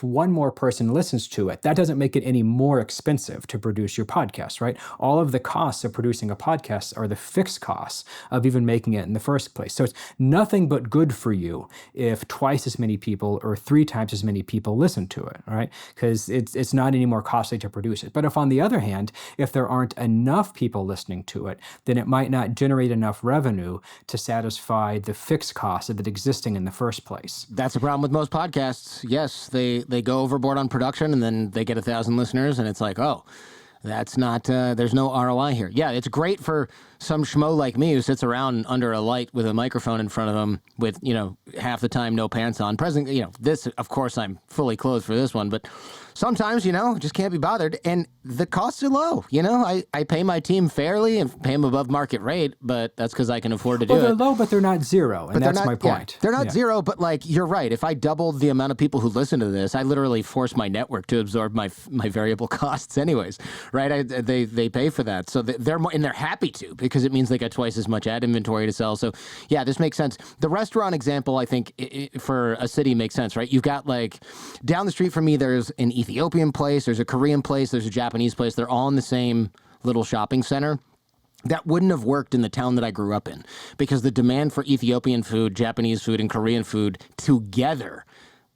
one more person listens to it, that doesn't make it any more expensive to produce your podcast, right? All of the costs of producing a podcast are the fixed costs of even making it in the first place. So it's nothing but good for you if twice as many people or 3 times as many people listen to it, right? Because it's not any more costly to produce it. But if on the other hand, if there aren't enough people listening to it, then it might not generate enough revenue to satisfy the fixed cost of it existing in the first place. That's a problem with most podcasts. Yes, they go overboard on production and then they get 1,000 listeners and it's like, oh, that's not, there's no ROI here. Yeah, it's great for some schmo like me who sits around under a light with a microphone in front of him with, half the time no pants on. This, of course, I'm fully clothed for this one, but sometimes, just can't be bothered. And the costs are low. I pay my team fairly and pay them above market rate, but that's because I can afford to do it. Well, they're low, but they're not zero. And that's my point. Yeah, they're not zero, but you're right. If I doubled the amount of people who listen to this, I literally force my network to absorb my variable costs anyways, right? They pay for that. So they're more, and they're happy to, because it means they got twice as much ad inventory to sell. So yeah, this makes sense. The restaurant example, I think, for a city makes sense, right? You've got down the street from me, there's an Ethiopian place, there's a Korean place, there's a Japanese place. They're all in the same little shopping center. That wouldn't have worked in the town that I grew up in, because the demand for Ethiopian food, Japanese food, and Korean food together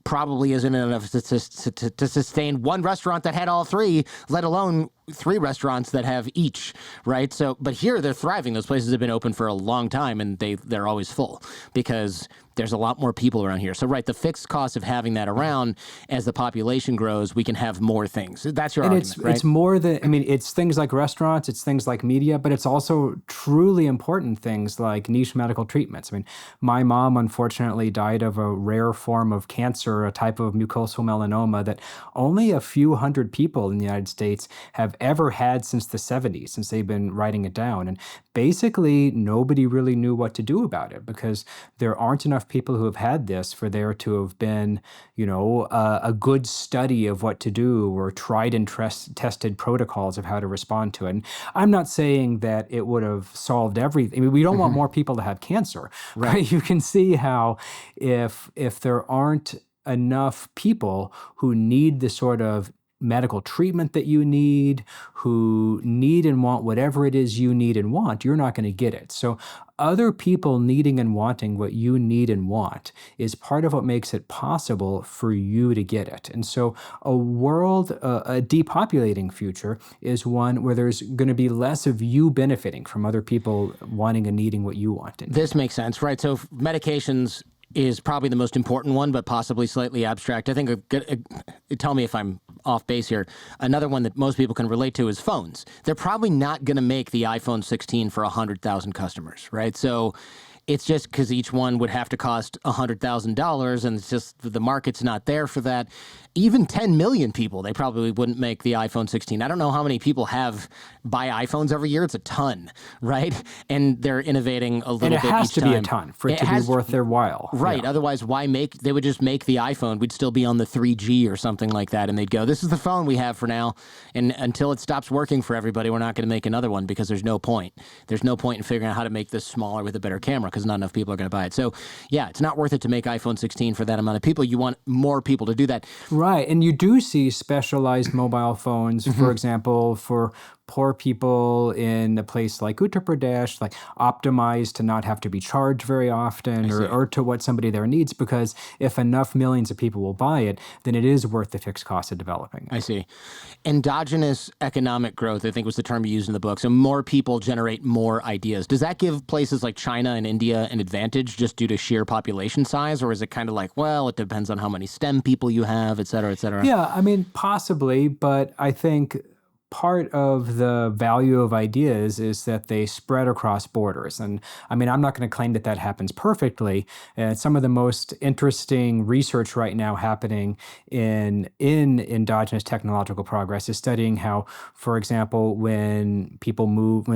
probably isn't enough to sustain one restaurant that had all 3, let alone 3 restaurants that have each, right? So, but here they're thriving. Those places have been open for a long time, and they're always full because there's a lot more people around here. So, right, the fixed cost of having that around, as the population grows, we can have more things. That's your argument, right? It's more than, it's things like restaurants, it's things like media, but it's also truly important things like niche medical treatments. My mom unfortunately died of a rare form of cancer, a type of mucosal melanoma that only a few hundred people in the United States have ever had since the 70s, since they've been writing it down. And basically, nobody really knew what to do about it because there aren't enough people who have had this for there to have been, a good study of what to do or tried and tested protocols of how to respond to it. And I'm not saying that it would have solved everything. We don't want more people to have cancer, right? You can see how if there aren't enough people who need the sort of medical treatment that you need, who need and want whatever it is you need and want, you're not going to get it. So other people needing and wanting what you need and want is part of what makes it possible for you to get it. And so a depopulating future is one where there's going to be less of you benefiting from other people wanting and needing what you want. This makes sense, right? So medications is probably the most important one, but possibly slightly abstract. I think, tell me if I'm off base here, another one that most people can relate to is phones. They're probably not going to make the iPhone 16 for 100,000 customers, right? So it's just because each one would have to cost $100,000, and it's just the market's not there for that. Even 10 million people, they probably wouldn't make the iPhone 16. I don't know how many people buy iPhones every year. It's a ton, right? And they're innovating a little bit each time. And it has to be a ton for it to be worth their while. Right. Yeah. Otherwise, they would just make the iPhone. We'd still be on the 3G or something like that. And they'd go, this is the phone we have for now. And until it stops working for everybody, we're not going to make another one because there's no point. There's no point in figuring out how to make this smaller with a better camera because not enough people are going to buy it. So, yeah, it's not worth it to make iPhone 16 for that amount of people. You want more people to do that. Right. And you do see specialized mobile phones, for example, for poor people in a place like Uttar Pradesh, optimized to not have to be charged very often or to what somebody there needs, because if enough millions of people will buy it, then it is worth the fixed cost of developing. I see. Endogenous economic growth, I think, was the term you used in the book. So more people generate more ideas. Does that give places like China and India an advantage just due to sheer population size? Or is it kind of it depends on how many STEM people you have, et cetera, et cetera? Yeah, possibly, but I think part of the value of ideas is that they spread across borders. And I mean, I'm not going to claim that that happens perfectly. Some of the most interesting research right now happening in endogenous technological progress is studying how, for example, when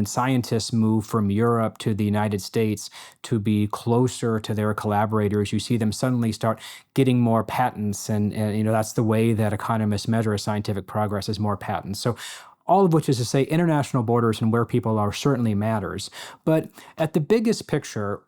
scientists move from Europe to the United States to be closer to their collaborators, you see them suddenly start getting more patents. And that's the way that economists measure scientific progress, is more patents. So all of which is to say international borders and where people are certainly matters. But at the biggest picture,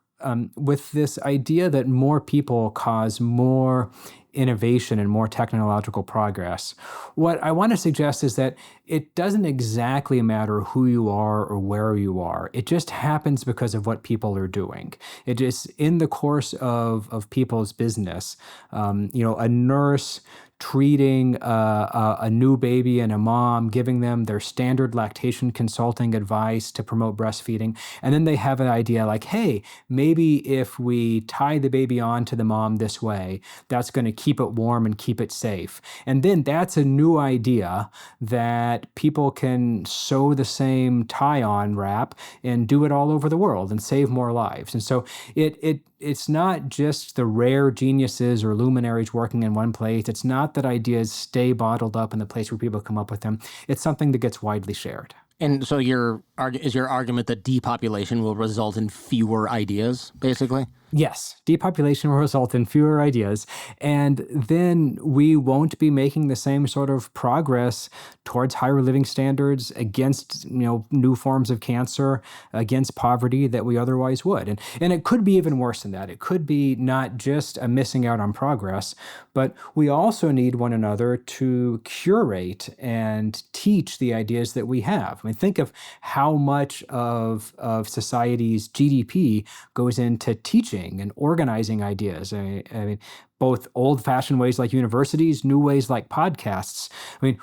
with this idea that more people cause more innovation and more technological progress, what I want to suggest is that it doesn't exactly matter who you are or where you are. It just happens because of what people are doing. It is in the course of people's business. A nurse treating a new baby and a mom, giving them their standard lactation consulting advice to promote breastfeeding. And then they have an idea like, hey, maybe if we tie the baby on to the mom this way, that's going to keep it warm and keep it safe. And then that's a new idea that people can sew the same tie-on wrap and do it all over the world and save more lives. And so it's not just the rare geniuses or luminaries working in one place. It's not that ideas stay bottled up in the place where people come up with them. It's something that gets widely shared. And so your argument that depopulation will result in fewer ideas, basically? Yes, depopulation will result in fewer ideas, and then we won't be making the same sort of progress towards higher living standards, against new forms of cancer, against poverty that we otherwise would. And it could be even worse than that. It could be not just a missing out on progress, but we also need one another to curate and teach the ideas that we have. I mean, think of how much of society's GDP goes into teaching and organizing ideas. I mean, both old-fashioned ways like universities, new ways like podcasts. I mean,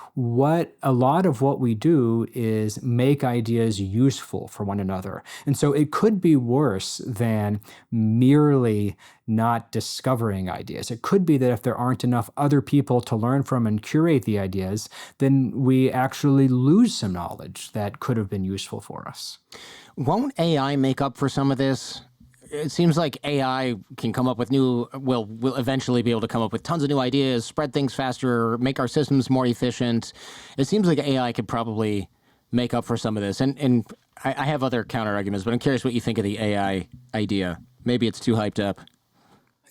a lot of what we do is make ideas useful for one another. And so it could be worse than merely not discovering ideas. It could be that if there aren't enough other people to learn from and curate the ideas, then we actually lose some knowledge that could have been useful for us. Won't AI make up for some of this? It seems like AI can come up with will eventually be able to come up with tons of new ideas, spread things faster, make our systems more efficient. It seems like AI could probably make up for some of this. And I have other counter arguments, but I'm curious what you think of the AI idea. Maybe it's too hyped up.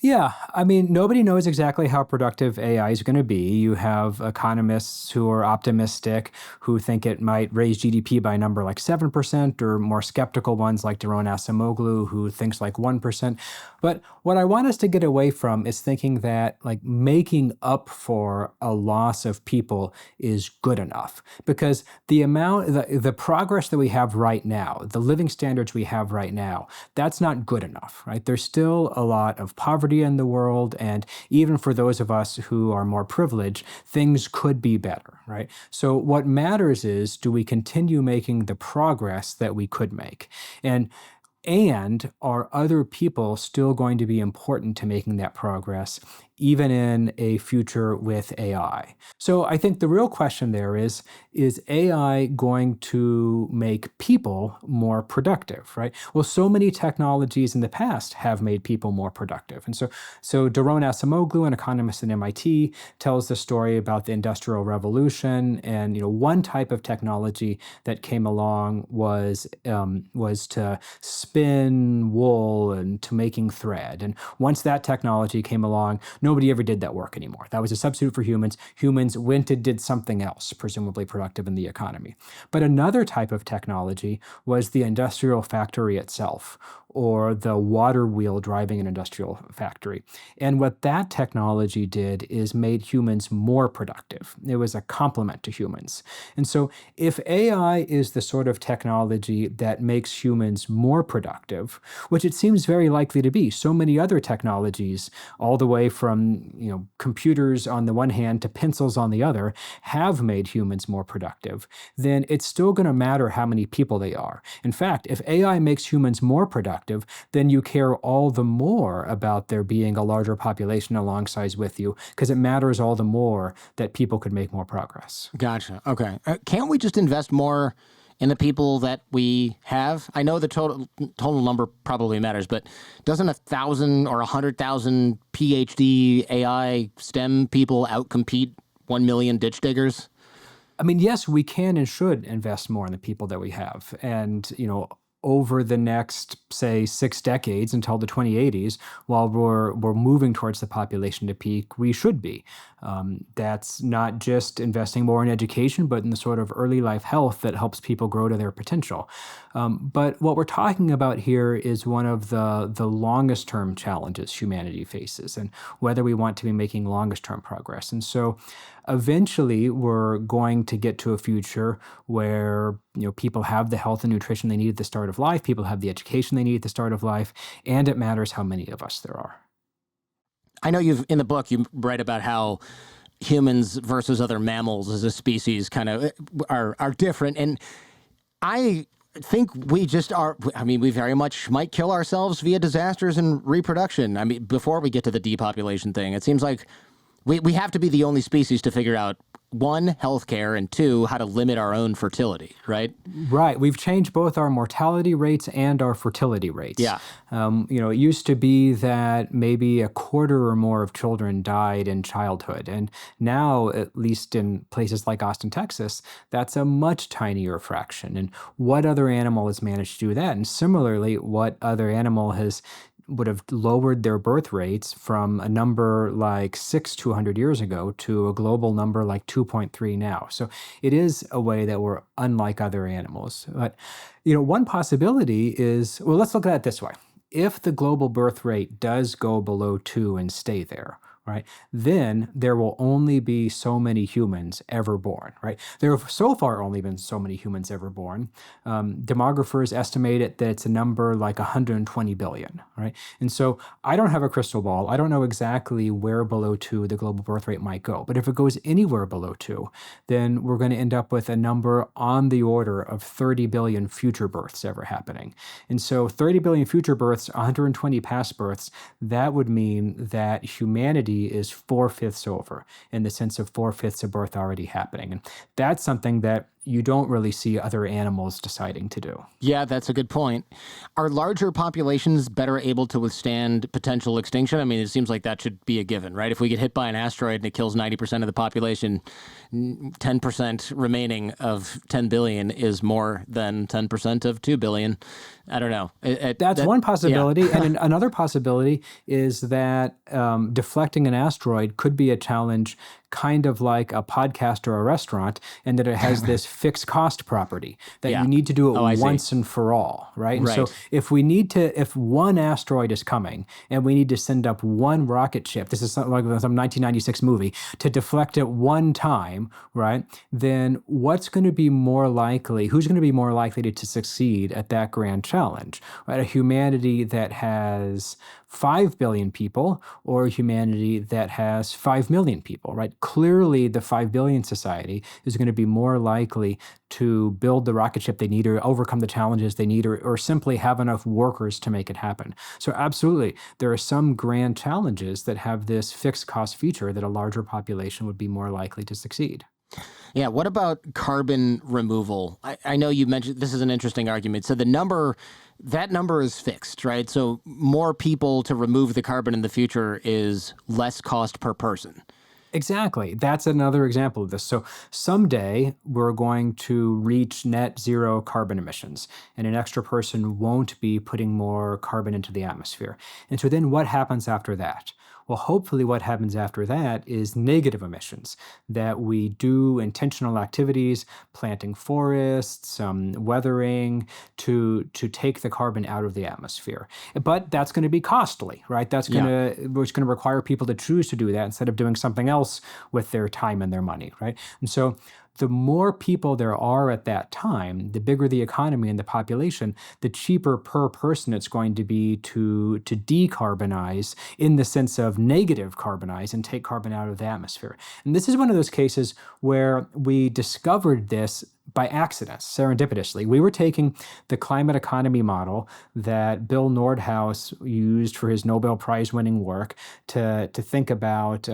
Yeah, I mean, nobody knows exactly how productive AI is going to be. You have economists who are optimistic, who think it might raise GDP by a number like 7%, or more skeptical ones like Jordan Harbinger, who thinks like 1%. But what I want us to get away from is thinking that like making up for a loss of people is good enough, because the progress that we have right now, the living standards we have right now, that's not good enough, right? There's still a lot of poverty in the world, and even for those of us who are more privileged, things could be better, right? So what matters is, do we continue making the progress that we could make? And are other people still going to be important to making that progress, even in a future with AI? So I think the real question there is AI going to make people more productive, right? Well, so many technologies in the past have made people more productive. And so Daron Acemoglu, an economist at MIT, tells the story about the Industrial Revolution. And one type of technology that came along was to spin wool and to making thread. And once that technology came along, nobody ever did that work anymore. That was a substitute for humans. Humans went and did something else, presumably productive in the economy. But another type of technology was the industrial factory itself, or the water wheel driving an industrial factory. And what that technology did is made humans more productive. It was a complement to humans. And so if AI is the sort of technology that makes humans more productive, which it seems very likely to be, so many other technologies, all the way from computers on the one hand to pencils on the other, have made humans more productive, then it's still going to matter how many people they are. In fact, if AI makes humans more productive, productive, then you care all the more about there being a larger population alongside with you, because it matters all the more that people could make more progress. Gotcha. Okay. Can't we just invest more in the people that we have? I know the total number probably matters, but doesn't 1,000 or 100,000 PhD AI STEM people outcompete 1 million ditch diggers? I mean, yes, we can and should invest more in the people that we have. And, over the next, say, 6 decades until the 2080s, while we're moving towards the population to peak, we should be. That's not just investing more in education, but in the sort of early life health that helps people grow to their potential. But what we're talking about here is one of the longest term challenges humanity faces, and whether we want to be making longest term progress. And so eventually we're going to get to a future where people have the health and nutrition they need at the start of life, people have the education they need at the start of life, and it matters how many of us there are. I know in the book you write about how humans versus other mammals as a species kind of are different, and I think we just are. I mean, we very much might kill ourselves via disasters and reproduction. I mean, before we get to the depopulation thing, it seems like we have to be the only species to figure out, 1, healthcare, and 2, how to limit our own fertility, right? Right. We've changed both our mortality rates and our fertility rates. Yeah. It used to be that maybe a quarter or more of children died in childhood. And now, at least in places like Austin, Texas, that's a much tinier fraction. And what other animal has managed to do that? And similarly, what other animal would have lowered their birth rates from a number like 6 200 years ago to a global number like 2.3 now. So it is a way that we're unlike other animals. But, one possibility is, well, let's look at it this way. If the global birth rate does go below 2 and stay there, right, then there will only be so many humans ever born, right? There have so far only been so many humans ever born. Demographers estimate it that it's a number like 120 billion, right? And so I don't have a crystal ball. I don't know exactly where below 2 the global birth rate might go. But if it goes anywhere below 2, then we're going to end up with a number on the order of 30 billion future births ever happening. And so 30 billion future births, 120 past births, that would mean that humanity is 4/5 over, in the sense of 4/5 of birth already happening. And that's something that you don't really see other animals deciding to do. Yeah, that's a good point. Are larger populations better able to withstand potential extinction? I mean, it seems like that should be a given, right? If we get hit by an asteroid and it kills 90% of the population, 10% remaining of 10 billion is more than 10% of 2 billion. I don't know. That's one possibility. Yeah. And another possibility is that deflecting an asteroid could be a challenge, kind of like a podcast or a restaurant, and that it has this fixed cost property that you need to do it once and for all, right? Right. So if one asteroid is coming and we need to send up one rocket ship, this is something like some 1996 movie, to deflect it one time, right? Then who's going to be more likely to succeed at that grand challenge, right? A humanity that has 5 billion people or humanity that has 5 million people, right? Clearly, the 5 billion society is going to be more likely to build the rocket ship they need or overcome the challenges they need or simply have enough workers to make it happen. So absolutely, there are some grand challenges that have this fixed cost feature that a larger population would be more likely to succeed. Yeah, what about carbon removal? I know you mentioned this is an interesting argument. So that number is fixed, right? So more people to remove the carbon in the future is less cost per person. Exactly. That's another example of this. So someday we're going to reach net zero carbon emissions, and an extra person won't be putting more carbon into the atmosphere. And so then what happens after that? Well, hopefully what happens after that is negative emissions, that we do intentional activities, planting forests, weathering, to take the carbon out of the atmosphere. But that's going to be costly, right? It's going to require people to choose to do that instead of doing something else with their time and their money, right? And so the more people there are at that time, the bigger the economy and the population, the cheaper per person it's going to be to decarbonize, in the sense of negative carbonize and take carbon out of the atmosphere. And this is one of those cases where we discovered this by accident, serendipitously. We were taking the climate economy model that Bill Nordhaus used for his Nobel Prize winning work to think about,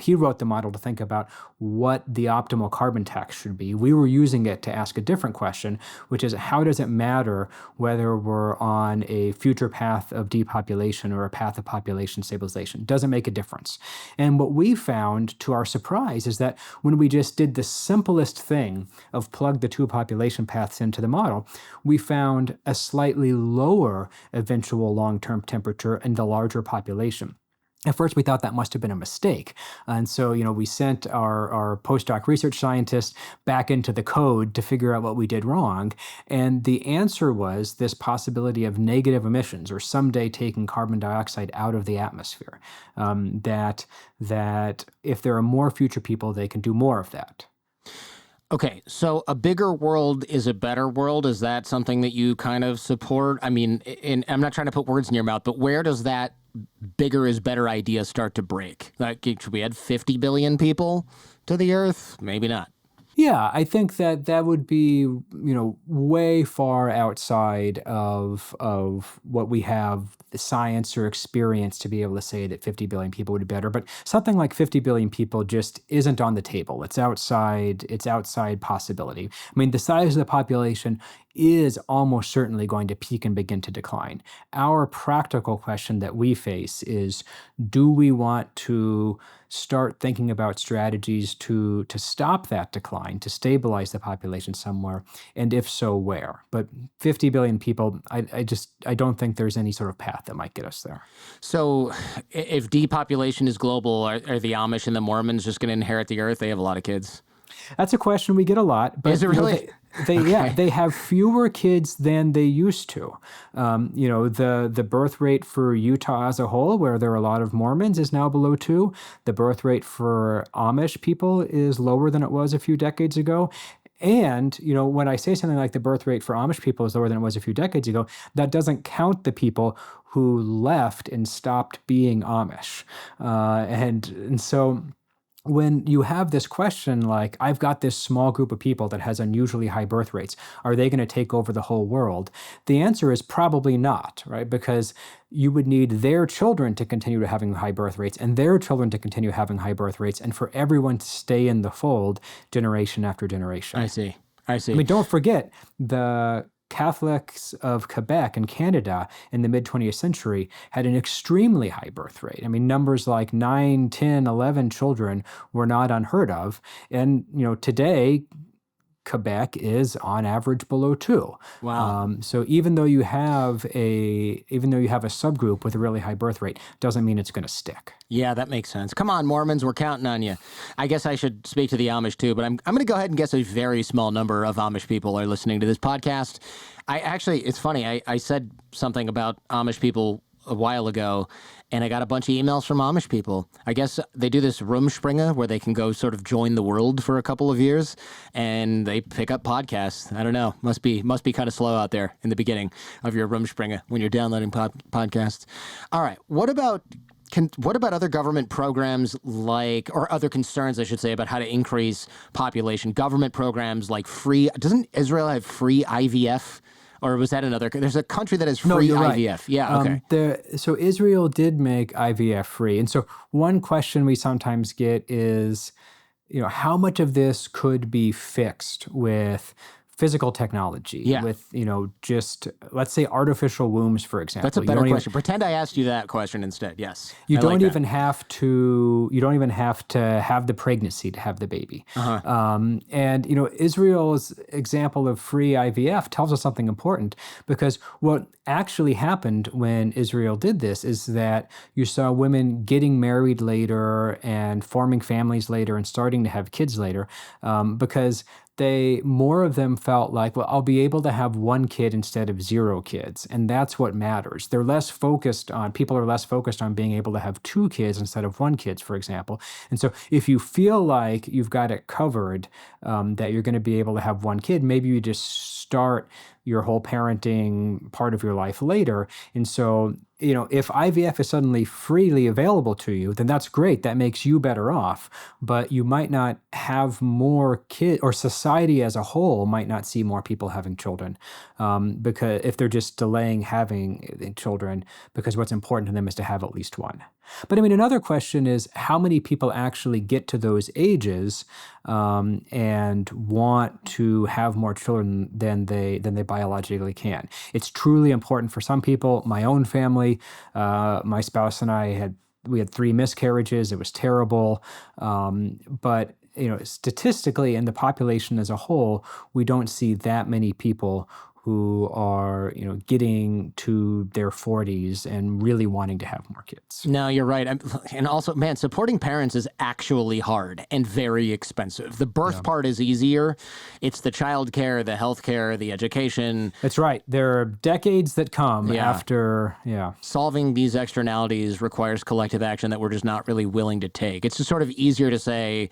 he wrote the model to think about what the optimal carbon tax should be. We were using it to ask a different question, which is how does it matter whether we're on a future path of depopulation or a path of population stabilization? Doesn't make a difference. And what we found, to our surprise, is that when we just did the simplest thing of plug the two population paths into the model, we found a slightly lower eventual long-term temperature in the larger population. At first, we thought that must have been a mistake. And so, we sent our postdoc research scientists back into the code to figure out what we did wrong. And the answer was this possibility of negative emissions, or someday taking carbon dioxide out of the atmosphere. That if there are more future people, they can do more of that. Okay, so a bigger world is a better world. Is that something that you kind of support? I mean, I'm not trying to put words in your mouth, but where does that bigger is better idea start to break? Like, should we add 50 billion people to the Earth? Maybe not. Yeah, I think that would be, way far outside of what we have the science or experience to be able to say that 50 billion people would be better. But something like 50 billion people just isn't on the table. It's outside possibility. I mean, the size of the population is almost certainly going to peak and begin to decline. Our practical question that we face is, do we want to start thinking about strategies to stop that decline, to stabilize the population somewhere, and if so, where? But 50 billion people, I don't think there's any sort of path that might get us there. So if depopulation is global, are the Amish and the Mormons just going to inherit the Earth? They have a lot of kids. That's a question we get a lot. But is it really? They have fewer kids than they used to. The birth rate for Utah as a whole, where there are a lot of Mormons, is now below 2. The birth rate for Amish people is lower than it was a few decades ago. And, when I say something like the birth rate for Amish people is lower than it was a few decades ago, that doesn't count the people who left and stopped being Amish. And so when you have this question like, I've got this small group of people that has unusually high birth rates, are they going to take over the whole world? The answer is probably not, right? Because you would need their children to continue to having high birth rates and their children to continue having high birth rates, and for everyone to stay in the fold generation after generation. I see. I mean, don't forget, the Catholics of Quebec and Canada in the mid-20th century had an extremely high birth rate. I mean, numbers like 9, 10, 11 children were not unheard of. And, today, Quebec is on average below 2. Wow. So even though you have a subgroup with a really high birth rate, doesn't mean it's going to stick. Yeah, that makes sense. Come on, Mormons, we're counting on you. I guess I should speak to the Amish too, but I'm going to go ahead and guess a very small number of Amish people are listening to this podcast. It's funny. I said something about Amish people a while ago, and I got a bunch of emails from Amish people. I guess they do this Rumspringa where they can go sort of join the world for a couple of years, and they pick up podcasts. I don't know. Must be kind of slow out there in the beginning of your Rumspringa when you're downloading podcasts. All right. What about other government programs or other concerns, I should say, about how to increase population? Government programs like doesn't Israel have free IVF? Or was that another? There's a country that has free IVF. Right. Yeah, okay. So Israel did make IVF free. And so one question we sometimes get is, how much of this could be fixed with physical technology, with, just, let's say, artificial wombs, for example. That's a better question. Pretend I asked you that question instead. Yes. You don't even have to have the pregnancy to have the baby. And, Israel's example of free IVF tells us something important, because what actually happened when Israel did this is that you saw women getting married later and forming families later and starting to have kids later, because more of them felt like, well, I'll be able to have one kid instead of 0 kids. And that's what matters. People are less focused on being able to have 2 kids instead of 1 kid, for example. And so if you feel like you've got it covered, that you're going to be able to have 1 kid, maybe you just start your whole parenting part of your life later. And so if IVF is suddenly freely available to you, then that's great. That makes you better off. But you might not have more kids, or society as a whole might not see more people having children, because if they're just delaying having children, because what's important to them is to have at least one. But I mean, another question is how many people actually get to those ages and want to have more children than they biologically can. It's truly important for some people. My own family, my spouse and we had 3 miscarriages. It was terrible. But statistically in the population as a whole, we don't see that many people who are, getting to their 40s and really wanting to have more kids. No, you're right. And also, man, supporting parents is actually hard and very expensive. The birth part is easier. It's the childcare, the healthcare, the education. That's right. There are decades that come after, Solving these externalities requires collective action that we're just not really willing to take. It's just sort of easier to say,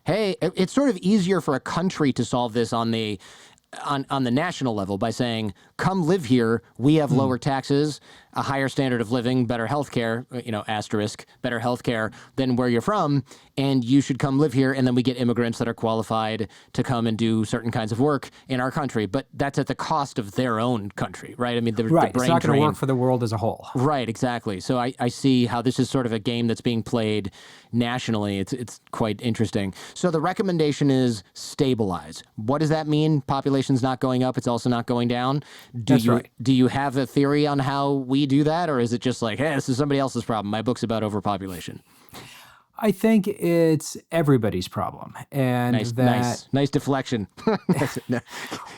hey, it's sort of easier for a country to solve this on the national level by saying, come live here. We have lower taxes, a higher standard of living, better healthcare, asterisk, better healthcare than where you're from. And you should come live here. And then we get immigrants that are qualified to come and do certain kinds of work in our country. But that's at the cost of their own country, right? I mean, the brain it's not going to drain. work for the world as a whole. Right, exactly. So I see how this is sort of a game that's being played nationally. It's quite interesting. So the recommendation is stabilize. What does that mean? Population's not going up. It's also not going down. Do you have a theory on how we do that? Or is it just like, hey, this is somebody else's problem? My book's about overpopulation. I think it's everybody's problem, and nice deflection.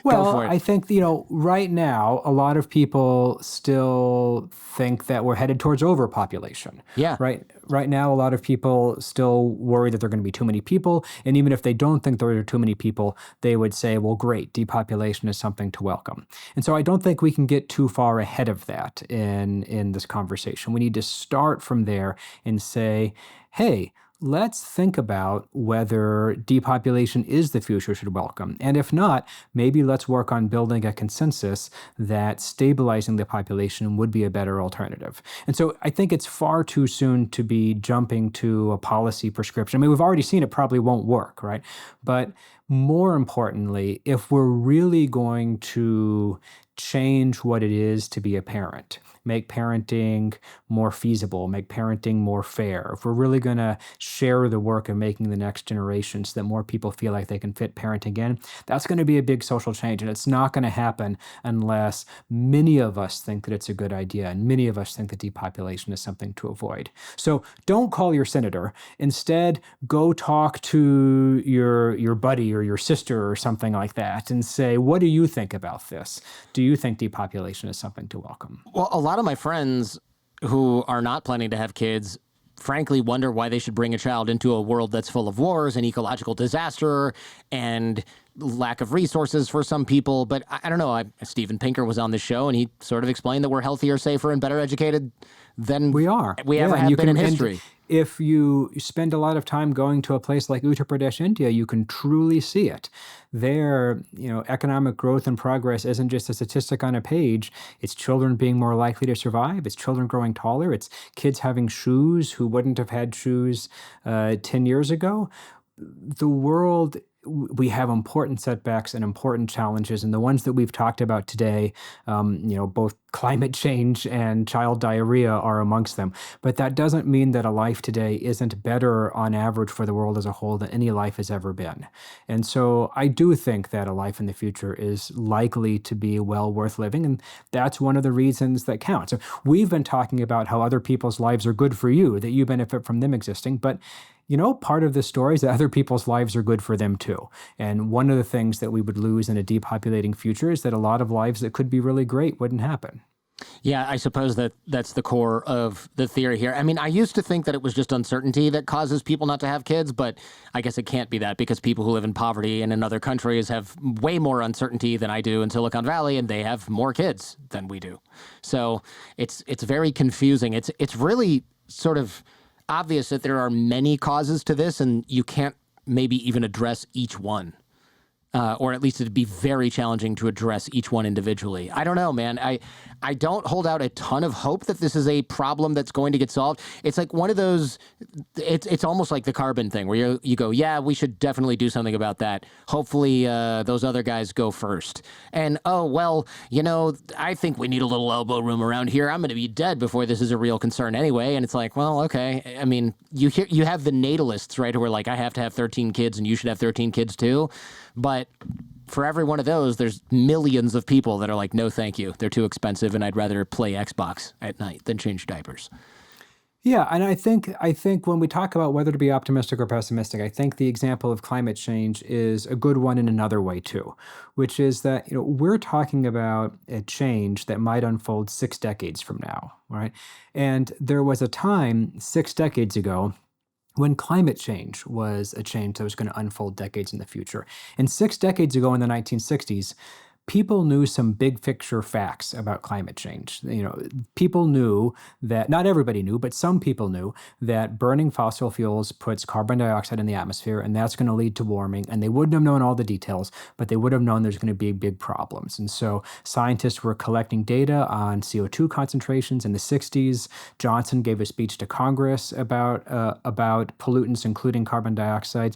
Well, I think right now a lot of people still think that we're headed towards overpopulation. Yeah. Right now, a lot of people still worry that there are going to be too many people, and even if they don't think there are too many people, they would say, "Well, great, depopulation is something to welcome." And so I don't think we can get too far ahead of that in this conversation. We need to start from there and say, hey, let's think about whether depopulation is the future we should welcome. And if not, maybe let's work on building a consensus that stabilizing the population would be a better alternative. And so I think it's far too soon to be jumping to a policy prescription. I mean, we've already seen it probably won't work, right? But more importantly, if we're really going to change what it is to be a parent, make parenting more feasible, make parenting more fair, if we're really going to share the work of making the next generation so that more people feel like they can fit parenting in, that's going to be a big social change. And it's not going to happen unless many of us think that it's a good idea and many of us think that depopulation is something to avoid. So don't call your senator. Instead, go talk to your buddy or your sister or something like that and say, what do you think about this? Do you think depopulation is something to welcome? Well, a lot of my friends who are not planning to have kids frankly wonder why they should bring a child into a world that's full of wars and ecological disaster and lack of resources for some people. But I don't know. Steven Pinker was on this show, and he sort of explained that we're healthier, safer, and better educated than we ever have been in history. If you spend a lot of time going to a place like Uttar Pradesh, India, you can truly see it. There, economic growth and progress isn't just a statistic on a page. It's children being more likely to survive. It's children growing taller. It's kids having shoes who wouldn't have had shoes 10 years ago. The world, we have important setbacks and important challenges, and the ones that we've talked about today, both climate change and child diarrhea are amongst them. But that doesn't mean that a life today isn't better on average for the world as a whole than any life has ever been. And so I do think that a life in the future is likely to be well worth living, and that's one of the reasons that counts. So we've been talking about how other people's lives are good for you, that you benefit from them existing, but part of the story is that other people's lives are good for them too. And one of the things that we would lose in a depopulating future is that a lot of lives that could be really great wouldn't happen. Yeah, I suppose that's the core of the theory here. I mean, I used to think that it was just uncertainty that causes people not to have kids, but I guess it can't be that because people who live in poverty and in other countries have way more uncertainty than I do in Silicon Valley, and they have more kids than we do. So it's very confusing. It's really sort of obvious that there are many causes to this, and you can't maybe even address each one. or at least it'd be very challenging to address each one individually. I don't know, man. I don't hold out a ton of hope that this is a problem that's going to get solved. It's like one of those, it's almost like the carbon thing where you go, yeah, we should definitely do something about that. Hopefully those other guys go first. And, oh, well, I think we need a little elbow room around here. I'm going to be dead before this is a real concern anyway. And it's like, well, okay. I mean, you have the natalists, right, who are like, I have to have 13 kids and you should have 13 kids too. But for every one of those, there's millions of people that are like, no, thank you. They're too expensive, and I'd rather play Xbox at night than change diapers. Yeah, and I think when we talk about whether to be optimistic or pessimistic, I think the example of climate change is a good one in another way too, which is that we're talking about a change that might unfold 6 decades from now, right? And there was a time 6 decades ago when climate change was a change that was going to unfold decades in the future. And 6 decades ago in the 1960s, people knew some big picture facts about climate change. People knew that, not everybody knew, but some people knew that burning fossil fuels puts carbon dioxide in the atmosphere, and that's going to lead to warming. And they wouldn't have known all the details, but they would have known there's going to be big problems. And so scientists were collecting data on CO2 concentrations in the 60s. Johnson gave a speech to Congress about pollutants, including carbon dioxide.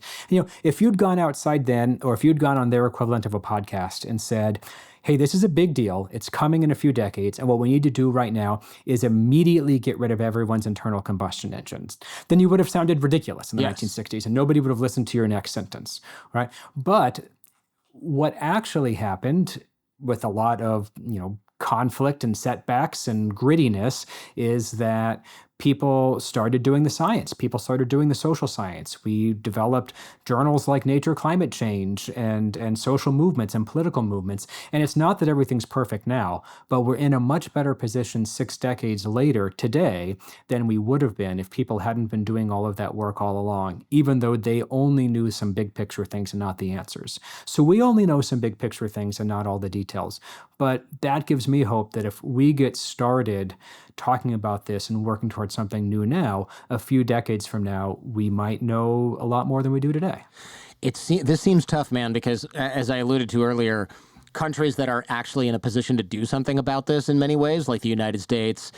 If you'd gone outside then, or if you'd gone on their equivalent of a podcast and said, hey, this is a big deal. It's coming in a few decades. And what we need to do right now is immediately get rid of everyone's internal combustion engines. Then you would have sounded ridiculous in the 1960s, and nobody would have listened to your next sentence, right? But what actually happened with a lot of, conflict and setbacks and grittiness is that people started doing the science. People started doing the social science. We developed journals like Nature Climate Change and social movements and political movements. And it's not that everything's perfect now, but we're in a much better position 6 decades later today than we would have been if people hadn't been doing all of that work all along, even though they only knew some big picture things and not the answers. So we only know some big picture things and not all the details. But that gives me hope that if we get started talking about this and working towards something new now, a few decades from now, we might know a lot more than we do today. This seems tough, man, because as I alluded to earlier, countries that are actually in a position to do something about this in many ways, like the United States,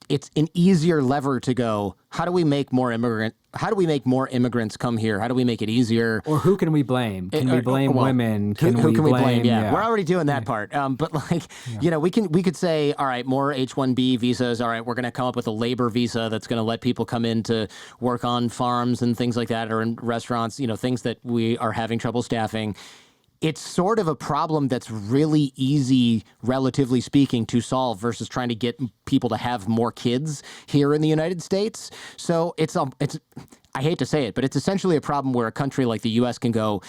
it's an easier lever to go, how do we make more immigrants come here? How do we make it easier? Or who can we blame? Can we blame women? Who can we blame? Yeah. We're already doing that part. But we could say, all right, more H-1B visas. All right, we're going to come up with a labor visa that's going to let people come in to work on farms and things like that, or in restaurants, things that we are having trouble staffing. It's sort of a problem that's really easy, relatively speaking, to solve versus trying to get people to have more kids here in the United States. So it's I hate to say it, but it's essentially a problem where a country like the U.S. can go,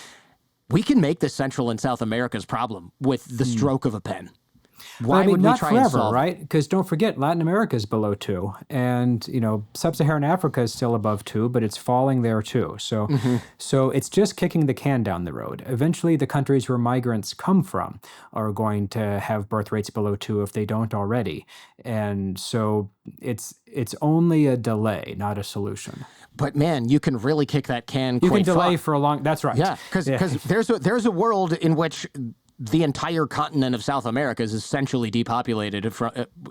we can make this Central and South America's problem with the stroke of a pen. Why would we try and solve it? Right? Because don't forget, Latin America is below 2, and Sub-Saharan Africa is still above 2, but it's falling there too. So, so it's just kicking the can down the road. Eventually, the countries where migrants come from are going to have birth rates below 2 if they don't already, and so it's only a delay, not a solution. But man, you can really kick that can. You can delay for a long. That's right. Yeah, because there's a world in which the entire continent of South America is essentially depopulated,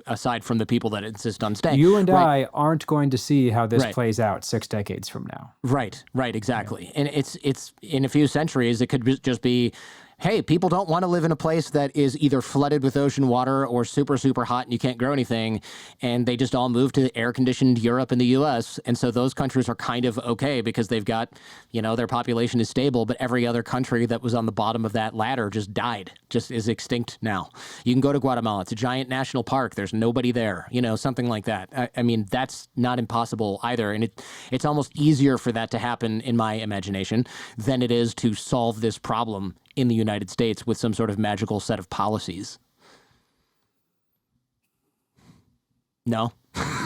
aside from the people that insist on staying. You and I aren't going to see how this plays out 6 decades from now. Right, exactly. Yeah. And it's in a few centuries, it could just be, hey, people don't want to live in a place that is either flooded with ocean water or super, super hot and you can't grow anything. And they just all move to air-conditioned Europe and the U.S. And so those countries are kind of okay because they've got, their population is stable, but every other country that was on the bottom of that ladder just died, just is extinct now. You can go to Guatemala. It's a giant national park. There's nobody there, something like that. I mean, that's not impossible either. And it's almost easier for that to happen, in my imagination, than it is to solve this problem in the United States with some sort of magical set of policies. No?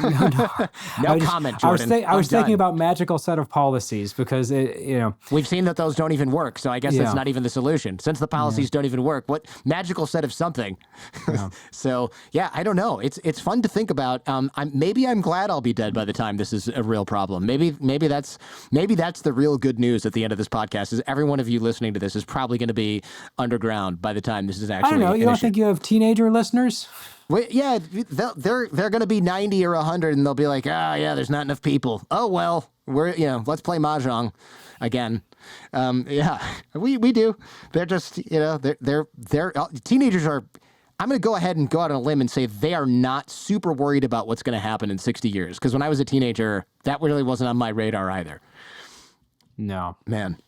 No comment, Jordan. I was I'm thinking done. about magical set of policies because We've seen that those don't even work, so I guess Yeah. that's not even the solution. Since the policies don't even work, what magical set of something? So yeah, I don't know. It's fun to think about. Maybe I'm glad I'll be dead by the time this is a real problem. Maybe that's the real good news at the end of this podcast. Is every one of you listening to this is probably going to be underground by the time this is actually. I don't know. You an don't issue. think you have teenager listeners? Well, yeah, they're going to be 90 or 100, and they'll be like, yeah, there's not enough people. Oh well, let's play mahjong again. Yeah, we do. They're just they're teenagers are. I'm going to go ahead and go out on a limb and say they are not super worried about what's going to happen in 60 years. Because when I was a teenager, that really wasn't on my radar either. No, Man.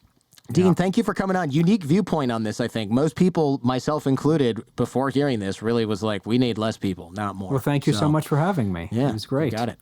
Dean, thank you for coming on. Unique viewpoint on this, I think. Most people, myself included, before hearing this, really was like, we need less people, not more. Well, thank you so much for having me. Yeah, it was great. You got it.